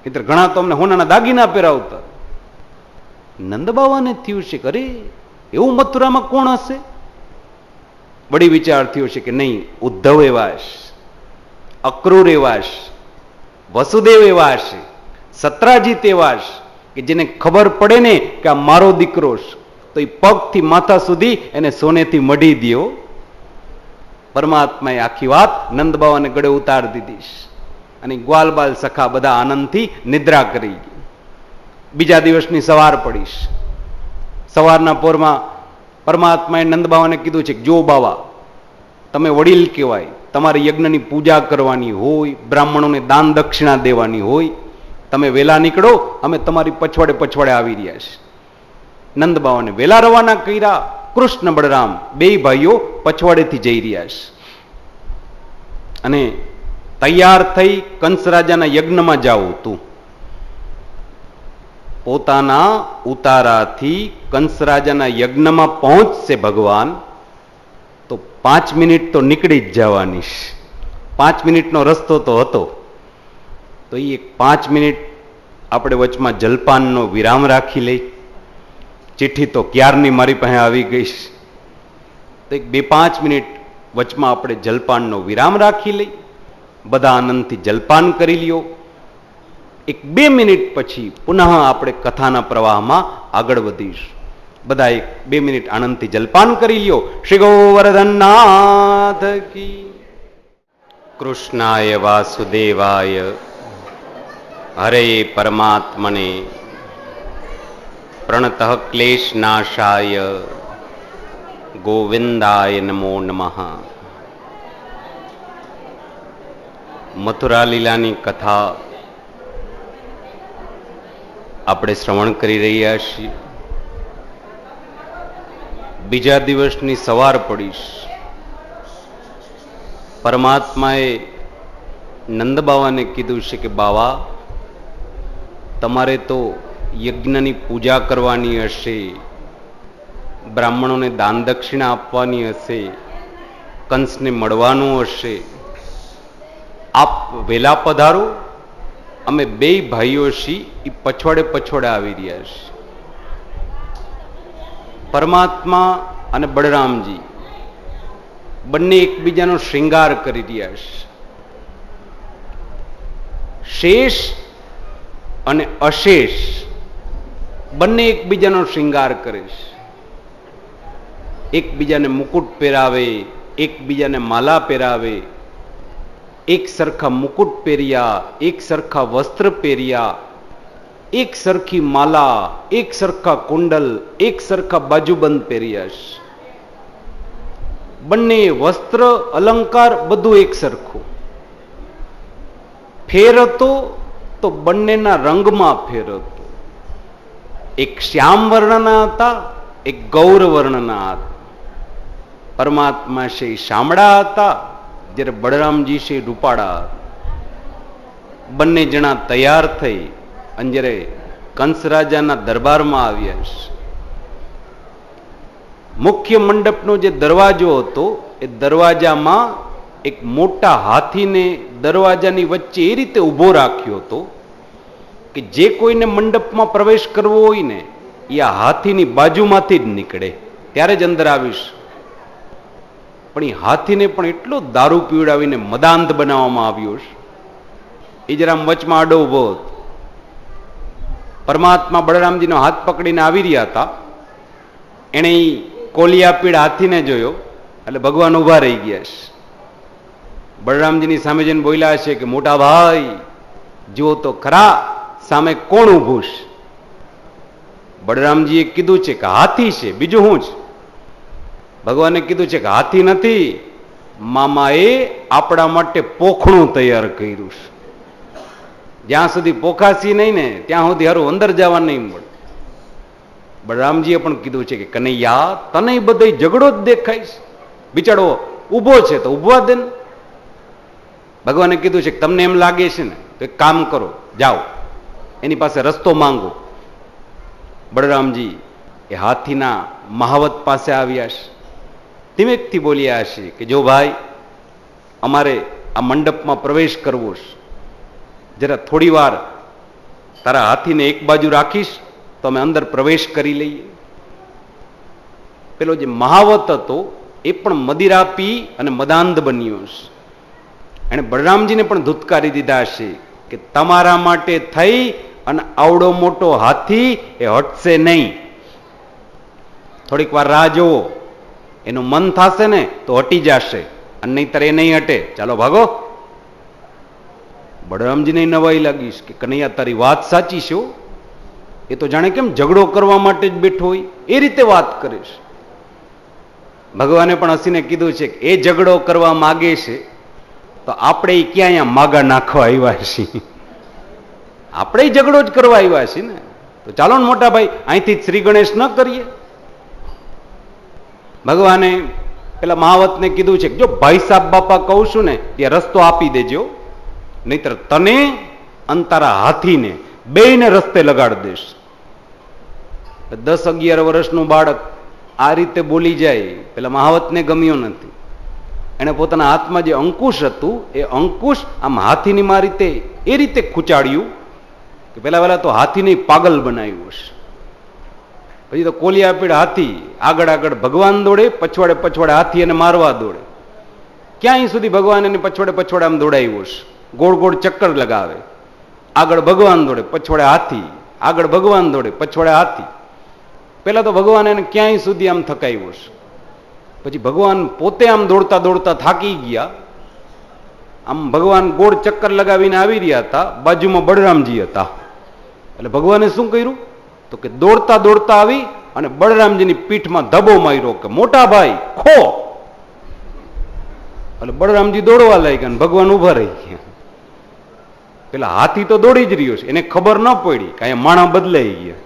એટલે ઘણા તો અમને હોનાના દાગીના પહેરાવતા. નંદબાવાને થયું છે કે અરે એવું મથુરામાં કોણ હશે? વળી વિચાર થયો છે કે નહીં, ઉદ્ધવ એવા હશે, અક્રૂર એવા હશે, વસુદેવ એવા હશે, સત્રાજીત એવા હશે કે જેને ખબર પડે ને કે આ મારો દીકરો છે તો એ પગથી માથા સુધી એને સોનેથી મઢી દો. પરમાત્માએ આખી વાત નંદબાવાને ગળે ઉતારી દીધી અને ગ્વાલબાલ સખા બધા આનંદથી નિદ્રા કરી. બીજા દિવસની સવાર પડીશ. સવારના પોરમાં પરમાત્માએ નંદબાવાને કીધું છે કે જો બાવા તમે વડીલ કહેવાય, તમારે યજ્ઞની પૂજા કરવાની હોય, બ્રાહ્મણોને દાન દક્ષિણા દેવાની હોય, તમે વેલા નીકળો, અમે તમારી પછવાડે પછવાડે આવી રહ્યા છીએ. નંદબાવાને વેલા રવાના કર્યા. કૃષ્ણ બળરામ 2 ભાઈઓ પછવાડેથી જઈ રહ્યા છે અને તૈયાર થઈ કંસ રાજાના યજ્ઞમાં જાવું તું. પોતાના ઉતારાથી કંસ રાજાના યજ્ઞમાં પહોંચશે ભગવાન તો 5 મિનિટ તો નીકળી જ જવાની. 5 મિનિટનો રસ્તો તો હતો. તો એ 5 મિનિટ આપણે વચમાં જલપાનનો વિરામ રાખી લઈ. ચિઠ્ઠી તો ક્યારની મારી પાસે આવી ગઈ છે. તો 2-5 મિનિટ વચમાં આપણે જલપાનનો વિરામ રાખી લઈ, બધા આનંદથી જલપાન કરી લ્યો. 1-2 મિનિટ પછી પુનઃ આપણે કથાના પ્રવાહમાં આગળ વધીશું. બધા 1-2 મિનિટ આનંદથી જલપાન કરી લ્યો. શ્રી ગોવર્ધનનાથ કી. કૃષ્ણાય વાસુદેવાય હરે પરમાત્મને પ્રણતઃ ક્લેશનાશાય ગોવિંદાય નમો નમઃ. મથુરા લીલાની કથા આપણે શ્રવણ કરી રહ્યા છીએ. બીજા દિવસની સવાર પડીશ. પરમાત્માએ નંદ બાવાને કીધું છે કે બાવા, તમારે તો યજ્ઞની પૂજા કરવાની હશે, બ્રાહ્મણોને દાન દક્ષિણા આપવાની હશે, કંસને મળવાનું હશે, આપ વેલા પધારો, અમે બે ભાઈઓ છીએ એ પછવાડે આવી રહ્યા છે. પરમાત્મા અને બળરામજી બંને એકબીજાનો શ્રૃંગાર કરી રહ્યા છે. શેષ અને અશેષ બંને એકબીજાનો શ્રૃંગાર કરે છે. એકબીજાને મુકુટ પહેરાવે, એકબીજાને માલા પહેરાવે, એક સરખા મુકુટ પહેર્યા, એક સરખા વસ્ત્ર પહેર્યા, એક સરખી માલા, એક સરખા કુંડલ, એક સરખા બાજુબંધ પહેર્યા છે. બંને વસ્ત્ર અલંકાર બધું એક સરખું. ફેર હતો તો બંનેના રંગમાં ફેર હતો. એક શ્યામ વર્ણના હતા, એક ગૌર વર્ણના હતા. પરમાત્મા છે શામળા હતા, જ્યારે બળરામજી છે રૂપાળા. બંને જણા તૈયાર થઈ અને જ્યારે કંસ રાજાના દરબારમાં આવ્યા છે, મુખ્ય મંડપનો જે દરવાજો હતો એ દરવાજામાં એક મોટા હાથીને દરવાજાની વચ્ચે એ રીતે ઊભો રાખ્યો હતો કે જે કોઈને મંડપમાં પ્રવેશ કરવો હોય ને એ આ હાથીની બાજુમાંથી જ નીકળે, ત્યારે જ અંદર આવીશ. પણ એ હાથીને પણ એટલો દારૂ પીવડાવીને મદાંધ બનાવવામાં આવ્યો છે. એ જરા વચમાં આડો ઉભો હતો. પરમાત્મા બળરામજીનો હાથ પકડીને આવી રહ્યા હતા. એણે કોલિયા પીડ હાથીને જોયો એટલે ભગવાન ઉભા રહી ગયા છે. બળરામજીની સામે જઈને બોલ્યા છે કે મોટા ભાઈ જુઓ તો ખરા સામે કોણ ઊભું છે. બળરામજીએ કીધું છે કે હાથી છે, બીજું શું છે? ભગવાને કીધું છે કે હાથી નથી, મામાએ આપણા માટે પોખણું તૈયાર કર્યું છે. જ્યાં સુધી પોખાશી નહીં ને ત્યાં સુધી હારું અંદર જવા નહીં મળે. બળરામજીએ પણ કીધું છે કે કનૈયા, તને બધે ઝઘડો જ દેખાય છે, બિચારો ઊભો છે તો ઊભવા દે ને. ભગવાને કીધું છે કે તમને એમ લાગે છે ને તો એક કામ કરો, જાઓ એની પાસે રસ્તો માંગો. બળરામજી એ હાથીના મહાવત પાસે આવ્યા છે. ધીમેકથી બોલ્યા છે કે જો ભાઈ, અમારે આ મંડપમાં પ્રવેશ કરવો છે, જરા થોડી વાર તારા હાથીને એક બાજુ રાખીશ તો અમે અંદર પ્રવેશ કરી લઈએ. પેલો જે મહાવત હતો એ પણ મદિરા પી અને મદાંધ બન્યો છે. એણે બળરામજીને પણ ધુતકારી દીધા છે કે તમારા માટે થઈ અને આવડો મોટો હાથી એ હટશે નહીં. થોડીક વાર રાહ જોવો, એનું મન થશે ને તો હટી જશે, અને નહીતર એ નહીં હટે. ચાલો ભાગો. બળરામજીને નવાઈ લાગીશ કે કનૈયા તારી વાત સાચી છે. એ તો જાણે કેમ ઝઘડો કરવા માટે જ બેઠો હોય એ રીતે વાત કરે છે. ભગવાને પણ હસીને કીધું છે કે એ ઝઘડો કરવા માગે છે તો આપણે ક્યાં અહીંયા માગા નાખવા આવ્યા છીએ? આપણે ઝઘડો જ કરવા આવ્યા છીએ ને. તો ચાલો ને મોટા ભાઈ, અહીંથી શ્રી ગણેશ ન કરીએ. ભગવાને પેલા મહાવતને કીધું છે કે જો ભાઈ સાહેબ બાપા કહું છું ને એ રસ્તો આપી દેજો, નહીતર તને અંતારા હાથીને બેયને રસ્તે લગાડ દઈશ. 10-11 વર્ષનું બાળક આ રીતે બોલી જાય, પેલા મહાવતને ગમ્યો નથી. એને પોતાના હાથમાં જે અંકુશ હતું એ અંકુશ આમ હાથીની માં રીતે એ રીતે ખૂંચાડ્યું કે પેલા તો હાથીને પાગલ બનાવ્યું હશે. પછી તો કોલિયા પીડ હાથી આગળ આગળ ભગવાન દોડે, પછવાડે હાથી એને મારવા દોડે. ક્યાંય સુધી ભગવાન એને પછવાડે આમ દોડાવ્યું હશે. ગોળ ગોળ ચક્કર લગાવે, આગળ ભગવાન દોડે, પછવાડે હાથી, આગળ ભગવાન દોડે, પછવાડે હાથી. પેલા તો ભગવાન એને ક્યાંય સુધી આમ થકાવ્યું હશે. પછી ભગવાન પોતે આમ દોડતા દોડતા થાકી ગયા. આમ ભગવાન ગોળ ચક્કર લગાવીને આવી રહ્યા હતા, બાજુમાં બળરામજી હતા. એટલે ભગવાને શું કર્યું તો કે દોડતા દોડતા આવી અને બળરામજીની પીઠમાં ધબો માર્યો કે મોટા ભાઈ ખો. એટલે બળરામજી દોડવા લાગ્યા અને ભગવાન ઉભા રહી ગયા. પેલા હાથી તો દોડી જ રહ્યો છે, એને ખબર ન પડી કે અહીંયા માણા બદલાઈ ગયા.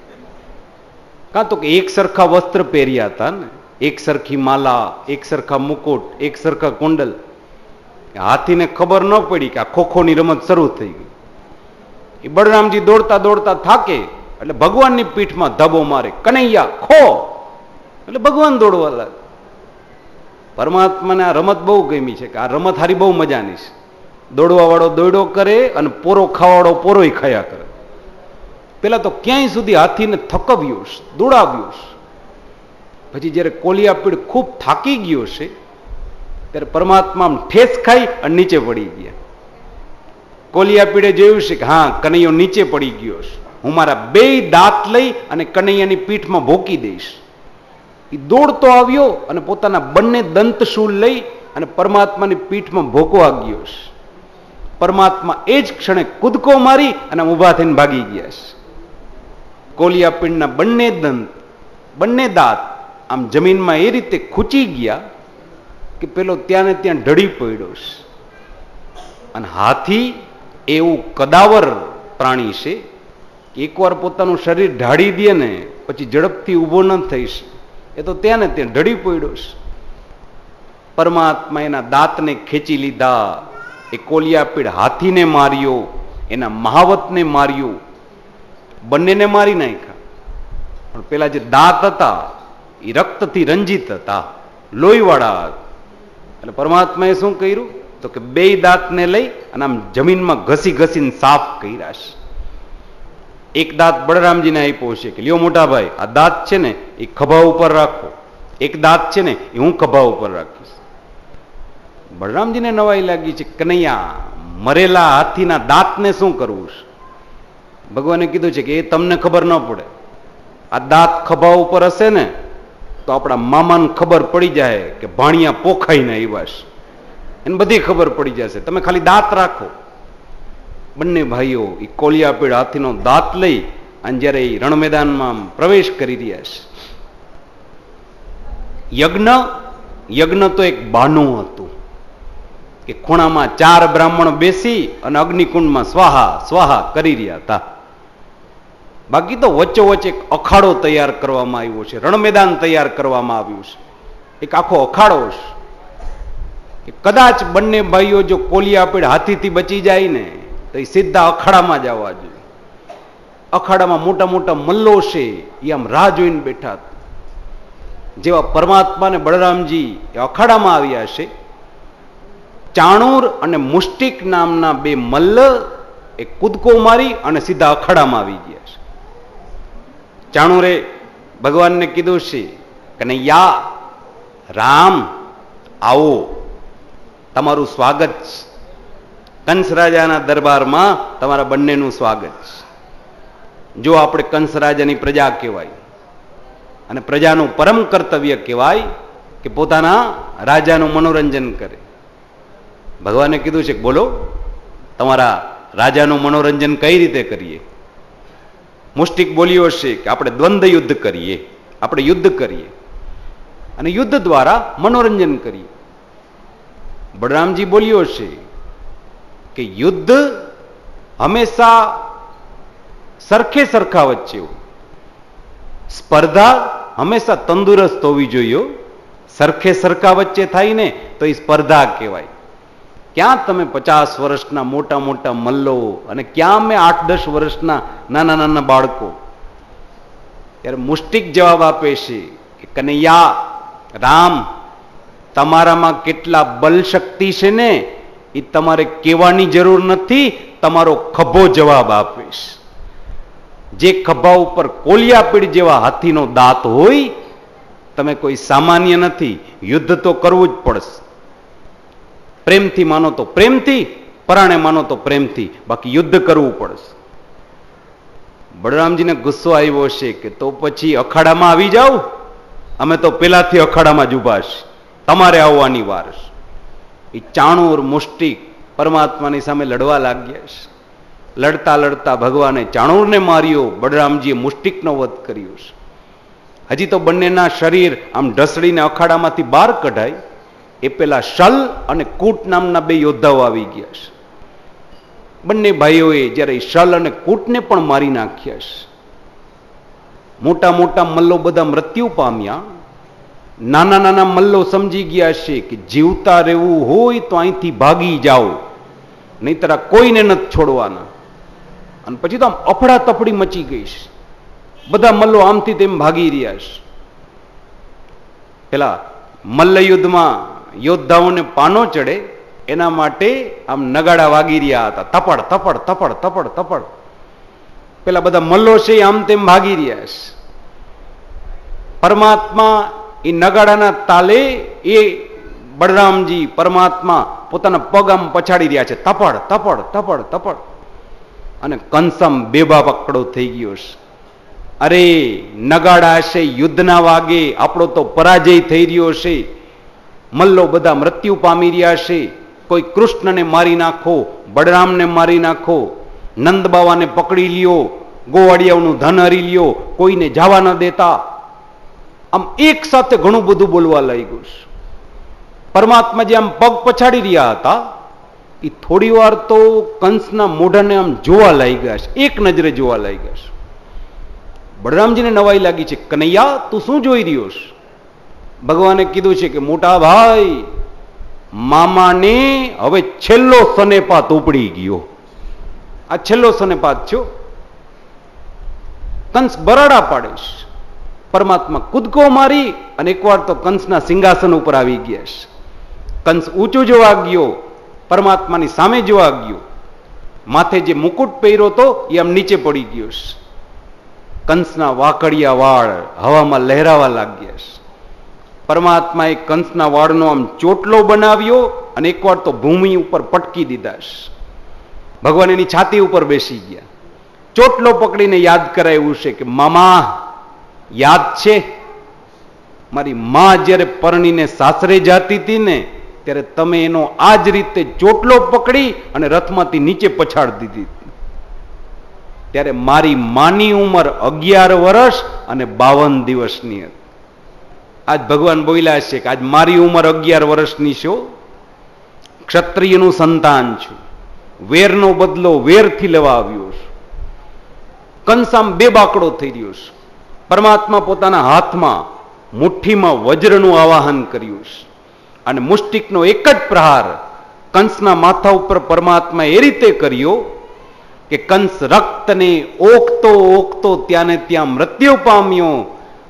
કાં તો કે એક સરખા વસ્ત્ર પહેર્યા હતા ને, એક સરખી માલા, એક સરખા મુકુટ, એક સરખા કુંડલ. હાથીને ખબર ન પડી કે આ ખોખોની રમત શરૂ થઈ ગઈ. એ બળરામજી દોડતા દોડતા થાકે એટલે ભગવાનની પીઠમાં ધબો મારે, કનૈયા ખો, એટલે ભગવાન દોડવા લાગે. પરમાત્માને આ રમત બહુ ગમી છે કે આ રમત હારી બહુ મજાની છે. દોડવા વાળો દોડો કરે અને પોરો ખાવાવાળો પોરોય ખાયા કરે. પેલા તો ક્યાંય સુધી હાથીને થકવ્યો છે, દોડાવ્યો છે. પછી જયારે કોલિયાપીડ ખૂબ થાકી ગયો છે ત્યારે પરમાત્મા ઠેસ ખાઈ અને નીચે પડી ગયા. કોલિયાપીડે જોયું છે કે હા, કનૈયો નીચે પડી ગયો છે, હું મારા 2 દાંત લઈ અને કનૈયાની પીઠમાં ભોકી દઈશ. એ દોડતો આવ્યો અને પોતાના બંને દંતશૂળ લઈ અને પરમાત્માની પીઠમાં ભોકવા ગયો છે. પરમાત્મા એ જ ક્ષણે કૂદકો મારી અને ઊભા થઈને ભાગી ગયા છે. કોલિયાપીડના બંને દાંત આમ જમીનમાં એ રીતે ખૂંચી ગયા કે પેલો ત્યાં ને ત્યાં ઢળી પડ્યો છે. અને હાથી એવું કદાવર પ્રાણી છે કે એકવાર પોતાનું શરીર ઢાળી દે ને પછી ઝડપથી ઊભો ન થઈ શકે. એ તો ત્યાં ને ત્યાં ઢળી પડ્યો છે. પરમાત્મા એના દાંતને ખેંચી લીધા. એ કોલિયાપીડ હાથીને માર્યો, એના મહાવતને માર્યો, બંનેને મારી નાખ્યા. પણ પેલા જે દાંત હતા એ રક્તથી રંજિત હતા, લોહીવાળા હતા. એટલે પરમાત્માએ શું કર્યું તો કે 2 દાંતને લઈ અને આમ જમીનમાં ઘસી ઘસીને સાફ કર્યા છે. એક દાંત બળરામજીને આપ્યો છે કે લ્યો મોટા ભાઈ, આ દાંત છે ને એ ખભા ઉપર રાખો, એક દાંત છે ને એ હું ખભા ઉપર રાખીશ. બળરામજીને નવાઈ લાગી છે, કનૈયા મરેલા હાથીના દાંતને શું કરવું છે? ભગવાને કીધું છે કે એ તમને ખબર ન પડે. આ દાંત ખભા ઉપર હશે ને તો આપણા મામાને ખબર પડી જાય કે ભાણિયા પોખાઈને આવ્યા છે, એને બધી ખબર પડી જશે. તમે ખાલી દાંત રાખો. બંને ભાઈઓ એ કોલિયાપીડ હાથીનો દાંત લઈ અને જ્યારે એ રણ મેદાનમાં પ્રવેશ કરી રહ્યા છે. યજ્ઞ તો એક બાનું હતું કે ખૂણામાં 4 બ્રાહ્મણો બેસી અને અગ્નિકુંડમાં સ્વાહા સ્વાહા કરી રહ્યા હતા. બાકી તો વચ્ચોવચ્ચ એક અખાડો તૈયાર કરવામાં આવ્યો છે, રણ મેદાન તૈયાર કરવામાં આવ્યું છે, એક આખો અખાડો છે. કે કદાચ બંને ભાઈઓ જો કોલિયાપીડ હાથીથી બચી જાય ને તો એ સીધા અખાડામાં જવા જોઈએ. અખાડામાં મોટા મોટા મલ્લો છે, એ આમ રાહ જોઈને બેઠા હતા. જેવા પરમાત્મા અને બળરામજી એ અખાડામાં આવ્યા છે, ચાણૂર અને મુષ્ટિક નામના 2 મલ્લ એ કૂદકો મારી અને સીધા અખાડામાં આવી ગયા છે. ચાણૂરે ભગવાનને કીધું છે કે કનૈયા રામ આવો, તમારું સ્વાગત છે. કંસ રાજાના દરબારમાં તમારા બંનેનું સ્વાગત છે. જો આપણે કંસ રાજાની પ્રજા કહેવાય અને પ્રજાનું પરમ કર્તવ્ય કહેવાય કે પોતાના રાજાનું મનોરંજન કરે. ભગવાને કીધું છે કે બોલો, તમારા રાજાનું મનોરંજન કઈ રીતે કરીએ? મુષ્ટિક બોલ્યો છે કે આપણે દ્વંદ્વ યુદ્ધ કરીએ, આપણે યુદ્ધ કરીએ અને યુદ્ધ દ્વારા મનોરંજન કરીએ. બળરામજી બોલ્યો છે કે યુદ્ધ હંમેશા સરખે સરખા વચ્ચે હોય, સ્પર્ધા હંમેશા તંદુરસ્ત હોવી જોઈએ. સરખે સરખા વચ્ચે થાય ને તો એ સ્પર્ધા કહેવાય. ક્યાં તમે 50 વર્ષના મોટા મોટા મલ્લો અને ક્યાં અમે 8-10 વર્ષના નાના નાના બાળકો? ત્યારે મુષ્ટિક જવાબ આપે છે કે કનૈયા રામ, તમારામાં કેટલા બલ શક્તિ છે ને એ તમારે કહેવાની જરૂર નથી, તમારો ખભો જવાબ આપે છે. જે ખભા ઉપર કોલિયાપીડ જેવા હાથીનો દાંત હોય, તમે કોઈ સામાન્ય નથી, યુદ્ધ તો કરવું જ પડશે. પ્રેમથી માનો તો પ્રેમથી, પરાણે માનો તો પ્રેમથી, બાકી યુદ્ધ કરવું પડશે. બળરામજીને ગુસ્સો આવ્યો છે કે તો પછી અખાડામાં આવી જાઓ, અમે તો પેલાથી અખાડામાં જ ઉભા છે, તમારે આવવાની વાર છે. એ ચાણૂર મુષ્ટિક પરમાત્માની સામે લડવા લાગ્યા છે. લડતા લડતા ભગવાને ચાણૂરને માર્યો, બળરામજીએ મુષ્ટિકનો વધ કર્યો છે. હજી તો બંનેના શરીર આમ ઢસડીને અખાડામાંથી બહાર કઢાય એ પેલા શલ અને કૂટ નામના 2 યોદ્ધાઓ આવી ગયા છે. બંને ભાઈઓએ જ્યારે શલ અને કૂટને પણ મારી નાખ્યા છે. મોટા મોટા મલ્લો બધા મૃત્યુ પામ્યા. નાના નાના મલ્લો સમજી ગયા છે કે જીવતા રહેવું હોય તો અહીંથી ભાગી જાઓ, નહીતર કોઈને નથી છોડવાના. અને પછી તો આમ અફડા તફડી મચી ગઈ છે. બધા મલ્લો આમથી તેમ ભાગી રહ્યા છે. પેલા મલ્લયુદ્ધમાં યોદ્ધાઓને પાનો ચડે એના માટે આમ નગાડા વાગી રહ્યા હતા. તપડ તપડ તપડ તપડ તપડ. પેલા બધા મલ્લો છે આમ તેમ ભાગી રહ્યા છે. પરમાત્મા એ નગાડાના તાલે એ બળરામજી પરમાત્મા પોતાના પગ આમ પછાડી રહ્યા છે. તપડ તપડ તપડ તપડ. અને કંસમ બેબા પકડો થઈ ગયો છે. અરે નગાડા છે, યુદ્ધના વાગે આપણો તો પરાજય થઈ રહ્યો છે. મલ્લો બધા મૃત્યુ પામી રહ્યા છે. કોઈ કૃષ્ણને મારી નાખો, બળરામને મારી નાખો, નંદ બાવાને પકડી લ્યો, ગોવાળિયાઓનું ધન હરી લ્યો, કોઈને જવા ન દેતા. આમ એક સાથે ઘણું બધું બોલવા લાગ્યું છે. પરમાત્મા જે આમ પગ પછાડી રહ્યા હતા એ થોડી વાર તો કંસના મોઢાને આમ જોવા લાગ્યા છે, એક નજરે જોવા લાગ્યા છે. બળરામજીને નવાઈ લાગી છે. કનૈયા, તું શું જોઈ રહ્યો છે? ભગવાને કીધું છે કે મોટા ભાઈ, મામાને હવે છેલ્લો સનેપાત ઉપડી ગયો. આ છેલ્લો સનેપાત છો. કંસ બરાડા પાડે છે. પરમાત્મા કૂદકો મારી અને એકવાર તો કંસના સિંહાસન ઉપર આવી ગયા છે. કંસ ઊંચું જોવા ગયો, પરમાત્માની સામે જોવા ગયો. માથે જે મુકુટ પહેર્યો હતો એ આમ નીચે પડી ગયો છે. કંસના વાકડિયા વાળ હવામાં લહેરાવા લાગ્યા છે. પરમાત્માએ કંસના વાળનો આમ ચોટલો બનાવ્યો અને એકવાર તો ભૂમિ ઉપર પટકી દીધા છે. ભગવાન એની છાતી ઉપર બેસી ગયા. ચોટલો પકડીને યાદ કરાયું છે કે મામા, યાદ છે મારી માં જ્યારે પરણીને સાસરે જાતી હતી ને ત્યારે તમે એનો આ જ રીતે ચોટલો પકડી અને રથમાંથી નીચે પછાડી દીધી. ત્યારે મારી માની ઉંમર 11 વર્ષ અને 52 દિવસની હતી. આજ ભગવાન બોલ્યા છે કે આજ મારી ઉંમર 11 વર્ષની છો. ક્ષત્રિયનું સંતાન છું. વેરનો બદલો વેરથી લેવા આવ્યો છું. કંસામ બે બાકડો થઈ રહ્યો છે. પરમાત્મા પોતાના હાથમાં મુઠ્ઠીમાં વજ્રનું આવાહન કર્યું છે અને મુષ્ટિકનો એક જ પ્રહાર કંસના માથા ઉપર પરમાત્મા એ રીતે કર્યો કે કંસ રક્તને ઓકતો ઓકતો ત્યાં ને ત્યાં મૃત્યુ પામ્યો.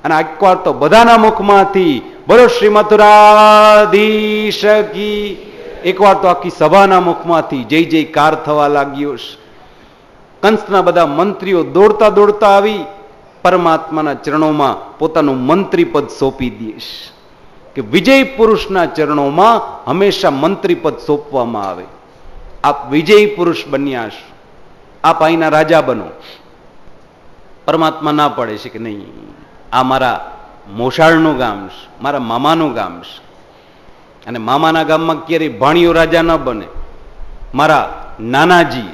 અને એકવાર તો બધાના મુખમાંથી બોલો શ્રી મથુરાધીશ કી, એકવાર તો આખી સભાના મુખમાંથી જય જયકાર થવા લાગ્યો છે. કંસના બધા મંત્રીઓ દોડતા દોડતા આવી પરમાત્માના ચરણોમાં પોતાનું મંત્રી પદ સોંપી દઈશ કે વિજય પુરુષના ચરણોમાં હંમેશા મંત્રી પદ સોંપવામાં આવે. આપ વિજય પુરુષ બન્યા છો, આપ અહીંના રાજા બનો. પરમાત્મા ના પડે છે કે નહીં, આ મારા મોસાળનું ગામ છે, મારા મામાનું ગામ છે. અને મામાના ગામમાં ક્યારેય ભાણિયો રાજા ન બને. મારા નાનાજી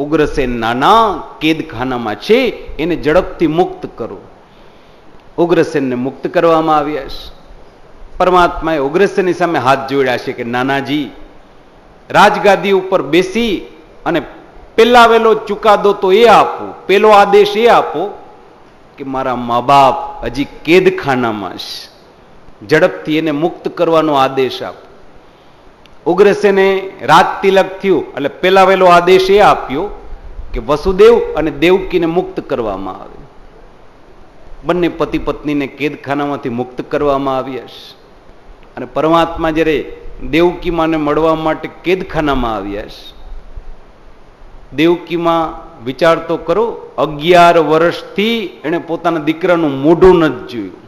ઉગ્રસેન નાના કેદખાનામાં છે, એને ઝડપથી મુક્ત કરો. ઉગ્રસેનને મુક્ત કરવામાં આવ્યા છે. પરમાત્માએ ઉગ્રસેનની સામે હાથ જોડ્યા છે કે નાનાજી, રાજગાદી ઉપર બેસી અને પેલા વેલો ચુકાદો તો એ આપો, પેલો આદેશ એ આપો કે મારા મા બાપ હજી કેદખાનામાં છે, ઝડપથી એને મુક્ત કરવાનો આદેશ આપો. ઉગ્રસેને રાજ તિલક થયું એટલે પેલા વેલો આદેશ એ આપ્યો કે વસુદેવ અને દેવકીને મુક્ત કરવામાં આવે. બંને પતિ પત્નીને કેદખાનામાંથી મુક્ત કરવામાં આવ્યા છે. અને પરમાત્મા જ્યારે દેવકીમાને મળવા માટે કેદખાનામાં આવ્યા છે, દેવકીમાં વિચાર તો કરો, 11 વર્ષથી એણે પોતાના દીકરાનું મોઢું નથી જોયું.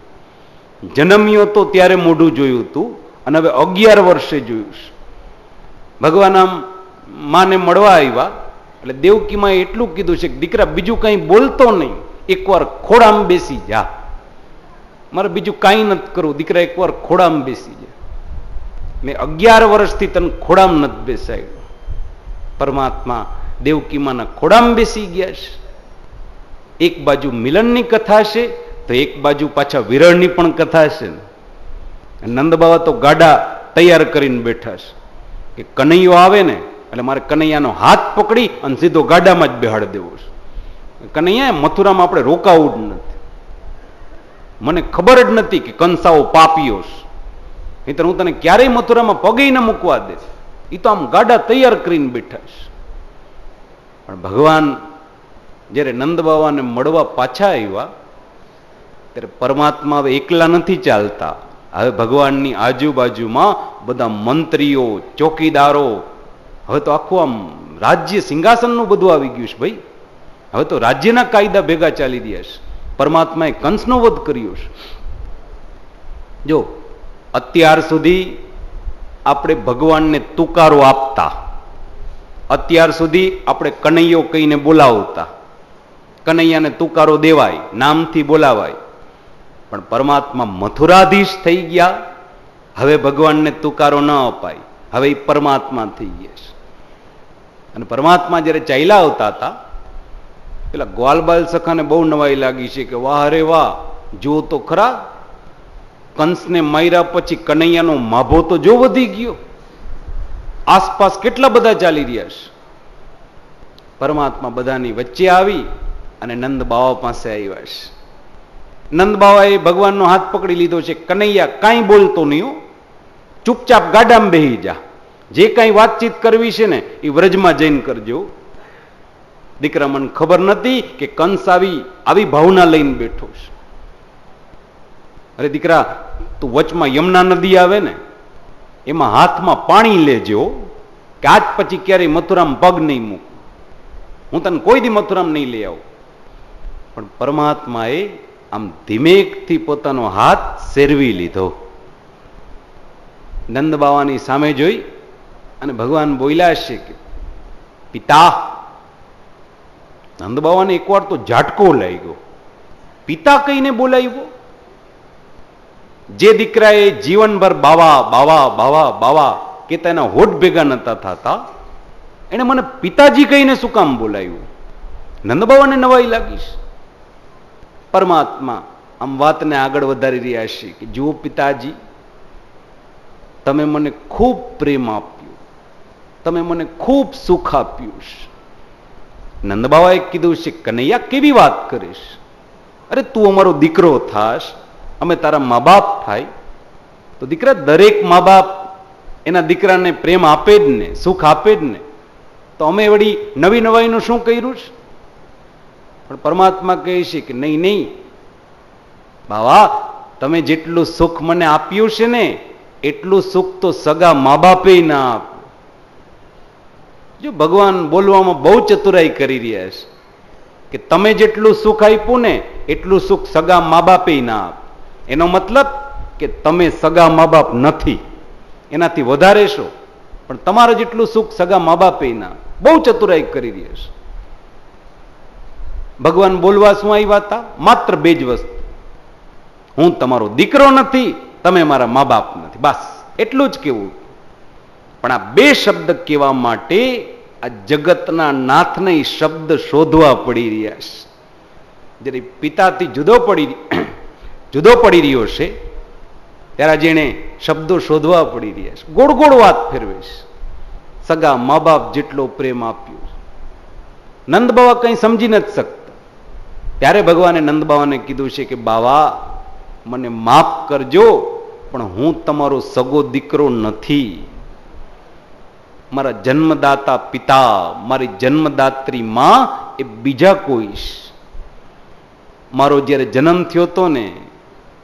જન્મ્યો તો ત્યારે મોઢું જોયું હતું અને હવે 11 વર્ષે જોયું છે. ભગવાન આમ માને મળવા આવ્યા એટલે દેવકીમાં એટલું કીધું છે કે દીકરા બીજું કંઈ બોલતો નહીં, એકવાર ખોડામાં બેસી જા. મારે બીજું કાંઈ નથી કરવું, દીકરા એકવાર ખોડામાં બેસી જા. મેં 11 વર્ષથી તને ખોડામાં નથી બેસાડ્યો. પરમાત્મા દેવકીમાના ખોડામાં બેસી ગયા છે. એક બાજુ મિલનની કથા છે તો એક બાજુ પાછા વિરહની પણ કથા છે. નંદ બાવા તો ગાડા તૈયાર કરીને બેઠા છે કે કનૈયો આવે ને એટલે મારે કનૈયાનો હાથ પકડી અને સીધો ગાડામાં જ બેહાડી દેવો છે. કનૈયા, મથુરામાં આપણે રોકાવું જ નથી. મને ખબર જ નથી કે કંસાઓ પાપીઓ છે, નહીંતર હું તને ક્યારેય મથુરામાં પગે ન મૂકવા દે. એ તો આમ ગાડા તૈયાર કરીને બેઠા છે. પણ ભગવાન જ્યારે નંદ બાવાને મળવા પાછા આવ્યા ત્યારે પરમાત્મા હવે એકલા નથી ચાલતા. હવે ભગવાનની આજુબાજુમાં બધા મંત્રીઓ, ચોકીદારો, હવે તો આખું આમ રાજ્ય સિંહાસનનું બધું આવી ગયું છે ભાઈ. હવે તો રાજ્યના કાયદા ભેગા ચાલી રહ્યા છે. પરમાત્માએ કંસનો વધ કર્યો છે. જો અત્યાર સુધી આપણે ભગવાનને તુકારો આપતા, અત્યાર સુધી આપણે કનૈયો કહીને બોલાવતા, કનૈયાને તુકારો દેવાય, નામથી બોલાવાય. પણ પરમાત્મા મથુરાધીશ થઈ ગયા, હવે ભગવાનને તુકારો ન અપાય, હવે એ પરમાત્મા થઈ ગયા છે. અને પરમાત્મા જ્યારે ચાલ્યા આવતા હતા, પેલા ગ્વાલબાલ સખાને બહુ નવાઈ લાગી છે કે વાહ રે વાહ, જુઓ તો ખરા, કંસને માર્યા પછી કનૈયાનો માભો તો જો વધી ગયો, આસપાસ કેટલા બધા ચાલી રહ્યા છે. પરમાત્મા બધાની વચ્ચે આવી અને નંદ બાવા પાસે આવ્યા છે. નંદ બાવાએ ભગવાનનો હાથ પકડી લીધો છે. કનૈયા કાંઈ બોલતો નહીં હો, ચૂપચાપ ગાડામાં બેહી જા, જે કાંઈ વાતચીત કરવી છે ને એ વ્રજમાં જઈને કરજો. દીકરા, મને ખબર નથી કે કંસ આવી ભાવના લઈને બેઠો છે. અરે દીકરા, તું વચમાં યમુના નદી આવે ને એમાં હાથમાં પાણી લેજો, કે આજ પછી ક્યારેય મથુરામાં પગ નહીં મૂક, હું તને કોઈ દી મથુરામાં નહીં લઈ આવું. પણ પરમાત્માએ આમ ધીમેકથી પોતાનો હાથ સેરવી લીધો. નંદ બાવાની સામે જોઈ અને ભગવાન બોલ્યા છે કે પિતા. નંદ બાવાને એકવાર તો ઝાટકો લાગ્યો. પિતા કહીને બોલાવ્યો? જે દીકરાએ જીવનભર બાવા બાવા બાવા બાવા કે તેના હોઠ ભેગા નતા થતા, એને મને પિતાજી કહીને શું કામ બોલાવ્યું? નંદ બાવાને નવાઈ લાગીશ. પરમાત્મા આમ વાતને આગળ વધારી રહ્યા છે કે જુઓ પિતાજી, તમે મને ખૂબ પ્રેમ આપ્યો, તમે મને ખૂબ સુખ આપ્યું છે. નંદ બાવાએ કીધું છે કનૈયા કેવી વાત કરીશ? અરે તું અમારો દીકરો થાશ, અમે તારા મા બાપ થાય તો દીકરા, દરેક મા બાપ એના દીકરાને પ્રેમ આપે જ ને, સુખ આપે જ ને. તો અમે વળી નવી નવાઈનું શું કર્યું છે? પણ પરમાત્મા કહે છે કે નહીં નહીં બાવા, તમે જેટલું સુખ મને આપ્યું છે ને એટલું સુખ તો સગા મા બાપે ના આપ્યું. જો ભગવાન બોલવામાં બહુ ચતુરાઈ કરી રહ્યા છે કે તમે જેટલું સુખ આપ્યું ને એટલું સુખ સગા મા બાપે ના આપ. એનો મતલબ કે તમે સગા મા બાપ નથી, એનાથી વધારે છો, પણ તમારે જેટલું સુખ સગા મા બાપે ના. બહુ ચતુરાઈ કરી રહ્યા છે. ભગવાન બોલવા શું આવ્યા હતા? માત્ર બે જ વસ્તુ, હું તમારો દીકરો નથી, તમે મારા મા બાપ નથી, બસ એટલું જ કેવું. પણ આ બે શબ્દ કહેવા માટે આ જગતના નાથને શબ્દ શોધવા પડી રહ્યા છે. જ્યારે પિતાથી જુદો પડી રહ્યો છે ત્યારે જેને શબ્દો શોધવા પડી રહ્યા છે. ગોળ ગોળ વાત ફેરવે છે. સગા મા બાપ જેટલો પ્રેમ આપ્યો. નંદ બાવા કંઈ સમજી નથી શકતા. ત્યારે ભગવાને નંદ બાવાને કીધું છે કે બાવા, મને માફ કરજો, પણ હું તમારો સગો દીકરો નથી. મારા જન્મદાતા પિતા, મારી જન્મદાત્રી માં એ બીજા કોઈ છે. મારો જ્યારે જન્મ થયો હતો ને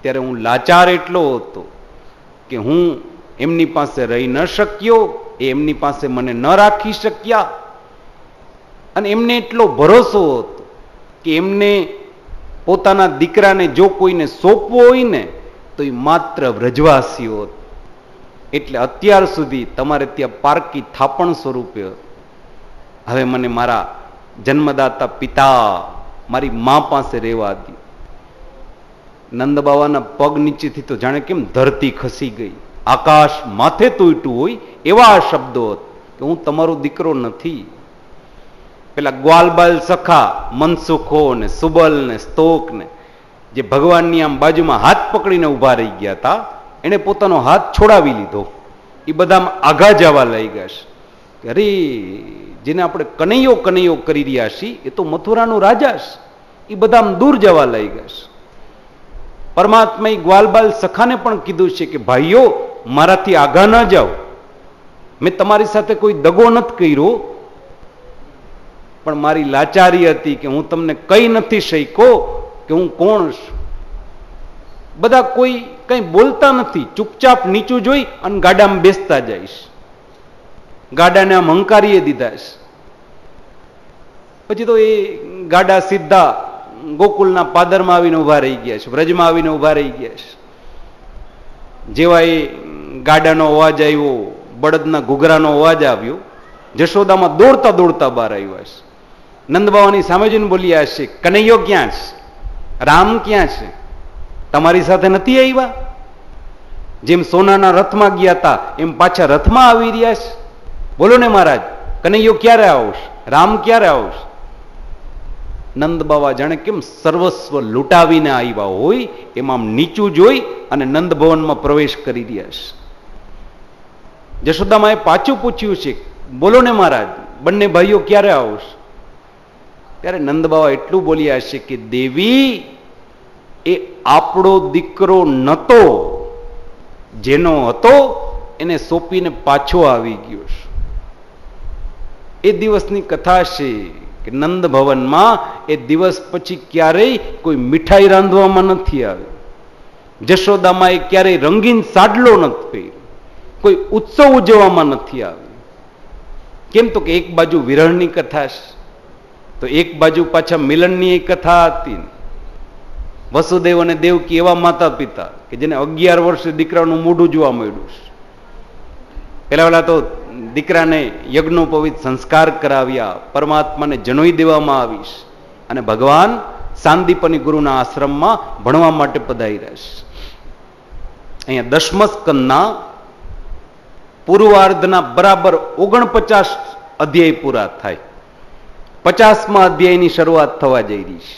ત્યારે હું લાચાર એટલો હતો કે હું એમની પાસે રહી ન શક્યો, એ એમની પાસે મને ન રાખી શક્યા. અને એમને એટલો ભરોસો હતો કે એમને પોતાના દીકરાને જો કોઈને સોંપવો હોય ને તો એ માત્ર વ્રજવાસીઓ હતો. એટલે અત્યાર સુધી તમારે ત્યાં પારકી થાપણ સ્વરૂપે હવે મને મારા જન્મદાતા પિતા, મારી મા પાસે રહેવા દો. નંદ બાવાના પગ નીચેથી તો જાણે કેમ ધરતી ખસી ગઈ, આકાશ માથે તૂટ્યું હોય એવા આ શબ્દો હતા કે હું તમારો દીકરો નથી. પેલા ગ્વાલબાલ સખા મનસુખો ને સુબલ ને સ્તોક ને જે ભગવાનની આમ બાજુમાં હાથ પકડીને ઉભા રહી ગયા હતા, એને પોતાનો હાથ છોડાવી લીધો. એ બધામાં આઘા જવા લઈ ગયા છે. અરે, જેને આપણે કનૈયો કનૈયો કરી રહ્યા છીએ એ તો મથુરાનો રાજા છે. એ બધા દૂર જવા લઈ ગયા છે. પરમાત્માએ ગ્વાલબાલ સખાને પણ કીધું છે કે ભાઈઓ, મારાથી આઘા ન જાઓ, મેં તમારી સાથે કોઈ દગો નથી કર્યો, પણ મારી લાચારી હતી કે હું તમને કઈ નથી શક્યો કે હું કોણ છું. બધા કોઈ કઈ બોલતા નથી, ચૂપચાપ નીચું જોઈ અને ગાડામાં બેસતા જઈશ. ગાડાને આમ હંકારીએ દીધા છે. પછી તો એ ગાડા સીધા ગોકુલના પાદરમાં આવીને ઉભા રહી ગયા છે, વ્રજમાં આવીને ઉભા રહી ગયા છે. જેવા એ ગાડાનો અવાજ આવ્યો, બળદના ઘૂઘરાનો અવાજ આવ્યો, જશોદામાં દોડતા દોડતા બહાર આવ્યા છે. નંદબાવાની સામે જઈને બોલ્યા છે, કનૈયો ક્યાં છે? રામ ક્યાં છે? તમારી સાથે નથી આવ્યા? જેમ સોનાના રથમાં ગયા હતા એમ પાછા રથમાં આવી રહ્યા છે. બોલો ને મહારાજ, કનૈયો ક્યારે આવશે? રામ ક્યારે આવશે? નંદ બાવા જાણે કેમ સર્વસ્વ લૂંટાવીને આવ્યા હોય એમાં નીચું જોઈ અને નંદ ભવનમાં પ્રવેશ કરી રહ્યા છે. જશોદામાએ પાછું પૂછ્યું છે, બોલો ને મહારાજ, બંને ભાઈઓ ક્યારે આવશે? ત્યારે નંદ બાવા એટલું બોલ્યા છે કે દેવી, એ આપણો દીકરો નતો, જેનો હતો એને સોંપીને પાછો આવી ગયો છે. એ દિવસની કથા છે કે નંદ ભવનમાં એ દિવસ પછી ક્યારેય કોઈ મીઠાઈ રાંધવામાં નથી આવી. જશોદામાં એ ક્યારેય રંગીન સાડલો નથી પહેર્યો, કોઈ ઉત્સવ ઉજવવામાં નથી આવ્યો. કેમ તો કે એક બાજુ વિરહની કથા છે, તો એક બાજુ પાછા મિલનની કથા હતી. વસુદેવ અને દેવકી એવા માતા પિતા કે જેને 11 વર્ષે દીકરાનું મોઢું જોવા મળ્યું છે. પેલા તો દીકરાને યજ્ઞોપવિત સંસ્કાર કરાવ્યા, પરમાત્માને જનોઈ દેવામાં આવીશ, અને ભગવાન સાંદીપની ગુરુના આશ્રમમાં ભણવા માટે પધાર્યા છે. અહીંયા 10મ સ્કંદના પૂર્વાર્ધના બરાબર 49 અધ્યાય પૂરા થાય, 50મા અધ્યાયની શરૂઆત થવા જઈ રહી છે.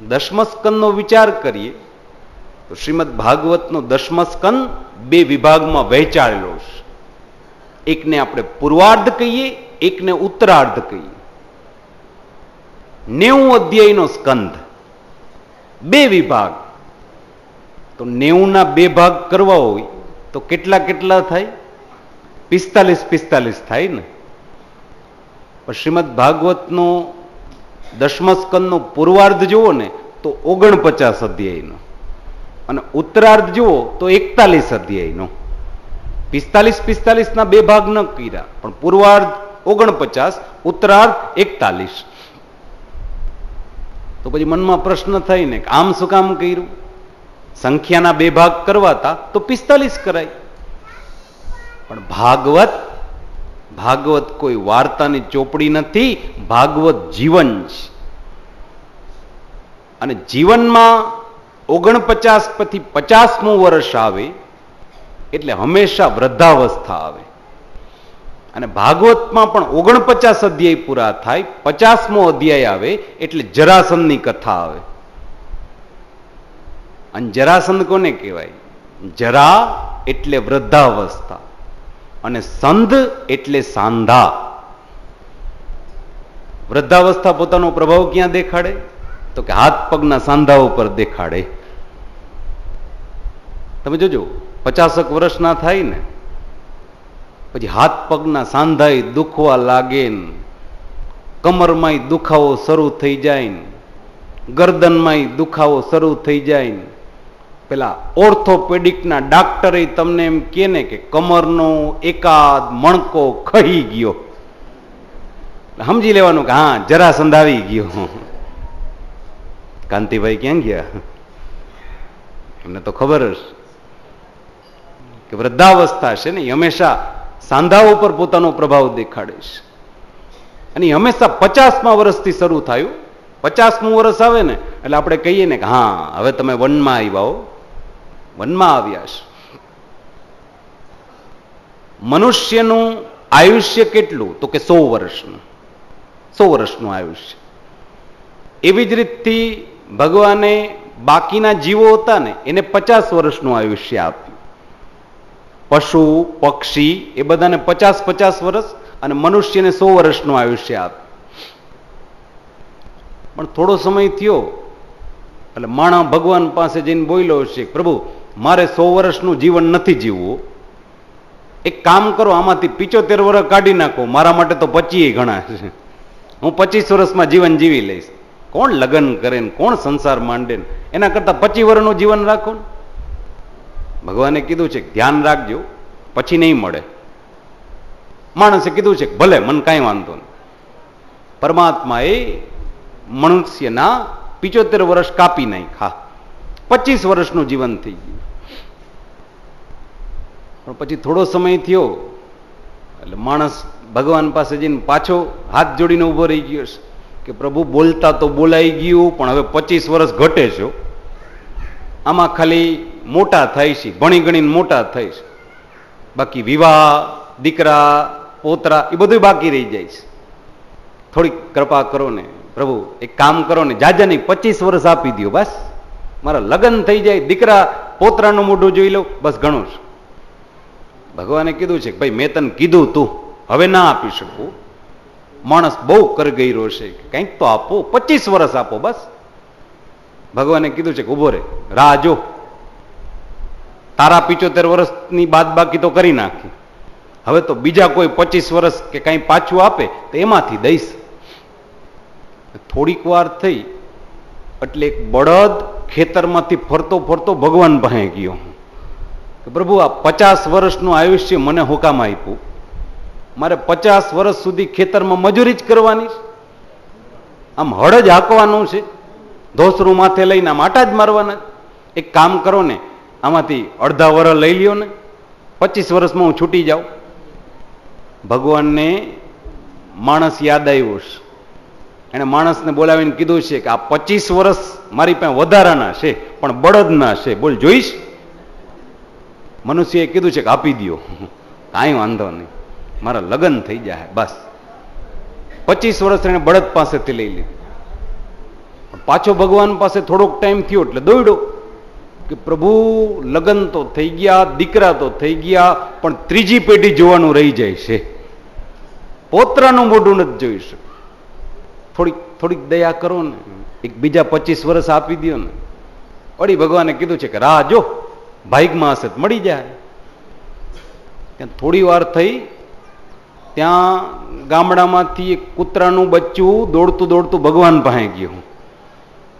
10મ સ્કંદનો વિચાર કરીએ તો શ્રીમદ ભાગવતનો 10મ સ્કંદ 2 વિભાગમાં વહેંચાયેલો છે. એકને આપણે પૂર્વાર્ધ કહીએ, એકને ઉત્તરાર્ધ કહીએ. 90 અધ્યાયનો સ્કંદ, 2 વિભાગ. તો 90ના 2 ભાગ કરવા હોય તો કેટલા કેટલા થાય? 45 થાય ને. પણ શ્રીમદ ભાગવતનો 10મ સ્કંદનો પૂર્વાર્ધ જુઓ ને તો 49 અધ્યાયનો, અને ઉત્તરાર્ધ જુઓ તો 41 અધ્યાયનો. 45ના 2 ભાગ ન કર્યા, પણ પૂર્વાર્ધ 49, ઉત્તરાર્ધ 41. તો પછી મનમાં પ્રશ્ન થાય ને કે આમ શું કામ કર્યું? સંખ્યાના 2 ભાગ કરવાતા તો 45 કરાય. પણ ભાગવત કોઈ વાર્તાની ચોપડી નથી, ભાગવત જીવન છે. અને જીવનમાં 49 પછી 50મું વર્ષ આવે એટલે હંમેશા વૃદ્ધાવસ્થા આવે. અને ભાગવતમાં પણ 49 અધ્યાય પૂરા થાય, 50મો અધ્યાય આવે એટલે જરાસંધની કથા આવે. અને જરાસંધ કોને કહેવાય? જરા એટલે વૃદ્ધાવસ્થા, અને સંધ એટલે સાંધા. વૃદ્ધાવસ્થા પોતાનો પ્રભાવ ક્યાં દેખાડે? તો કે હાથ પગના સાંધા ઉપર દેખાડે. તમે જોજો, 50 વર્ષના થાય ને પછી હાથ પગના સાંધાય દુખવા લાગે ને, કમરમાંય દુખાવો શરૂ થઈ જાય ને, ગરદનમાંય દુખાવો શરૂ થઈ જાય ને. પેલા ઓર્થોપેડિકના ડાક્ટરે તમને એમ કહે ને કે કમરનો એકાદ મણકો ખહી ગયો, સમજી લેવાનું કે હા જરાસંધ આવી ગયો. કાંતિભાઈ ક્યાં ગયા? એમને તો ખબર જ કે વૃદ્ધાવસ્થા છે ને એ હંમેશા સાંધા ઉપર પોતાનો પ્રભાવ દેખાડે છે. અને હંમેશા 50મા વર્ષથી શરૂ થયું. 50મું વર્ષ આવે ને એટલે આપણે કહીએ ને કે હા હવે તમે વનમાં આવ્યા હો, વનમાં આવ્યા છે. મનુષ્યનું આયુષ્ય કેટલું? તો કે 100 વર્ષનું. 100 વર્ષનું આયુષ્ય. એવી જ રીતથી ભગવાને બાકીના જીવો હતા ને એને 50 વર્ષનું આયુષ્ય આપ્યું. પશુ પક્ષી એ બધાને 50 વર્ષ, અને મનુષ્યને 100 વર્ષનું આયુષ્ય આપ્યું. પણ થોડો સમય થયો એટલે માણસ ભગવાન પાસે જઈને બોલ્યો છે, પ્રભુ મારે 100 વર્ષનું જીવન નથી જીવવું, એક કામ કરો, આમાંથી 75 વર્ષ કાઢી નાખો, મારા માટે તો 25 ઘણા છે, હું 25 વર્ષમાં જીવન જીવી લઈશ. કોણ લગ્ન કરે ને કોણ સંસાર માંડે ને, એના કરતા 25 વર્ષનું જીવન રાખો ને. ભગવાને કીધું છે ધ્યાન રાખજો, પછી નહીં મળે. માણસે કીધું છે ભલે, મને કાંઈ વાંધો નહીં. પરમાત્માએ મનુષ્યના 75 વર્ષ કાપી નાખ્યા, 25 વર્ષનું જીવન થઈ ગયું. પણ પછી થોડો સમય થયો એટલે માણસ ભગવાન પાસે જઈને પાછો હાથ જોડીને ઉભો રહી ગયો છે કે પ્રભુ બોલતા તો બોલાઈ ગયું, પણ હવે 25 વર્ષ ઘટે છે, આમાં ખાલી મોટા થાય છે, ભણી ગણીને મોટા થાય છે, બાકી વિવાહ, દીકરા, પોતરા એ બધું બાકી રહી જાય છે. થોડીક કૃપા કરો ને પ્રભુ, એક કામ કરો ને, જાજા નહીં 25 વર્ષ આપી દો, બસ મારા લગ્ન થઈ જાય, દીકરા પોતરાનું મોઢું જોઈ લો, બસ ઘણું છે. ભગવાને કીધું છે કે ભાઈ મેં તને કીધું તું, હવે ના આપી શકું. માણસ બહુ કરગયરો છે, કંઈક તો આપો, 25 વર્ષ આપો બસ. ભગવાને કીધું છે કે ઉભો રે, રાહ જો, તારા 75 વર્ષની બાદ બાકી તો કરી નાખી, હવે તો બીજા કોઈ 25 વર્ષ કે કંઈ પાછું આપે તો એમાંથી દઈશ. થોડીક વાર થઈ એટલે એક બળદ ખેતરમાંથી ફરતો ફરતો ભગવાન પાસે ગયો કે પ્રભુ આ 50 વર્ષનું આયુષ્ય મને હુકામ આપ્યું, મારે 50 વર્ષ સુધી ખેતરમાં મજૂરી જ કરવાની છે, આમ હળ જ હાંકવાનું છે, ધોસરું માથે લઈને આમ આટા જ મારવાના. એક કામ કરો ને, આમાંથી અડધા વર્ષ લઈ લ્યો ને, 25 વર્ષમાં હું છૂટી જાઉં. ભગવાનને માણસ યાદ આવ્યો છે, એણે માણસને બોલાવીને કીધું છે કે આ 25 વર્ષ મારી પાસે વધારાના છે પણ બળદના છે, બોલ જોઈશ? મનુષ્યએ કીધું છે કે આપી દો. કાંઈ વાંધો નહીં, મારા લગ્ન થઈ જાય બસ. 25 વર્ષ એને બળદ પાસેથી લઈ લીધું. પાછો ભગવાન પાસે થોડોક ટાઈમ થયો એટલે દોડ્યો કે પ્રભુ લગ્ન તો થઈ ગયા, દીકરા તો થઈ ગયા, પણ ત્રીજી પેઢી જોવાનું રહી જાય છે, પોતરાનું મોઢું નથી જોઈ શકતું. થોડીક દયા કરો ને, એક બીજા 25 વર્ષ આપી દો ને. વળી ભગવાને કીધું છે કે રાહ જો, ભાઈકમાં હશે તો મળી જાય. ત્યાં થોડી વાર થઈ, ત્યાં ગામડામાંથી એક કૂતરાનું બચ્ચું દોડતું દોડતું ભગવાન પાસે ગયું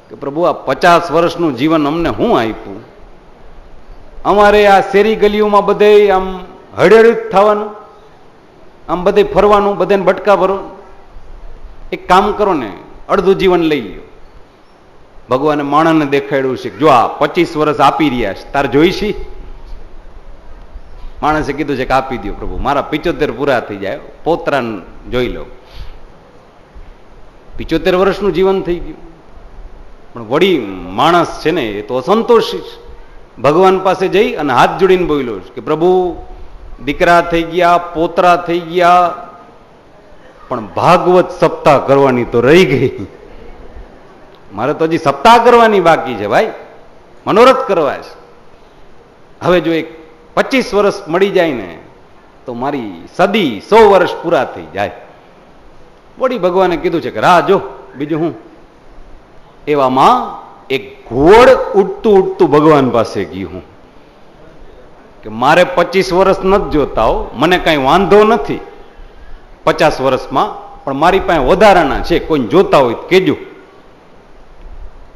કે પ્રભુ આ 50 વર્ષનું જીવન અમને હું આપ્યું, અમારે આ શેરી ગલીઓમાં બધે આમ હળહળિત થવાનું, આમ બધે ફરવાનું, બધાને બટકા ભરવાનું, એક કામ કરો ને અડધું જીવન લઈ લો. ભગવાને માણસને દેખાડ્યું છે જો આ 25 વર્ષ આપી રહ્યા છે, તાર જોઈશી? માણસે કીધું છે કે આપી દો પ્રભુ, મારા 75 પૂરા થઈ જાય, પોતરાને જોઈ લો. 75 વર્ષનું જીવન થઈ ગયું. પણ વળી માણસ છે ને એ તો અસંતોષી છે. ભગવાન પાસે જઈ અને હાથ જોડીને બોલ્યો છે કે પ્રભુ દીકરા થઈ ગયા, પોતરા થઈ ગયા, પણ ભાગવત સપ્તાહ કરવાની તો રહી ગઈ, મારે તો હજી સપ્તાહ કરવાની બાકી છે ભાઈ, મનોરથ કરવા છે. હવે જો એક 25 વર્ષ મળી જાય ને તો મારી સદી 100 વર્ષ પૂરા થઈ જાય. વળી ભગવાને કીધું છે કે રાહ જો, બીજું હું. એવામાં એક ઘોડ ઉડતું ઉડતું ભગવાન પાસે ગયું હું કે મારે 25 વર્ષ નથી જોતા, મને કાંઈ વાંધો નથી 50 વર્ષમાં, પણ મારી પાસે વધારાના છે, કોઈને જોતા હોય તો કહેજો.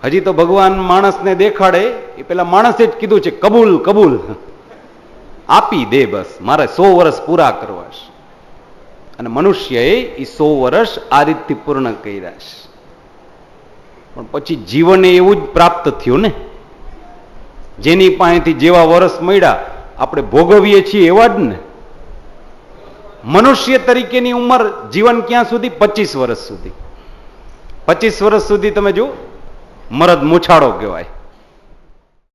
હજી તો ભગવાન માણસને દેખાડે એ પેલા માણસે જ કીધું છે કબૂલ કબૂલ, આપી દે બસ, મારે 100 વર્ષ પૂરા કરવા છે. અને મનુષ્યએ એ 100 વર્ષ આ રીતથી પૂર્ણ કર્યા છે. પણ પછી જીવન એવું જ પ્રાપ્ત થયું ને, જેની પાસેથી જેવા વર્ષ મળ્યા આપણે ભોગવીએ છીએ એવા જ ને. મનુષ્ય તરીકેની ઉંમર જીવન ક્યાં સુધી? 25 વર્ષ સુધી. 25 વર્ષ સુધી તમે જો મરદ મૂછાળો કહેવાય.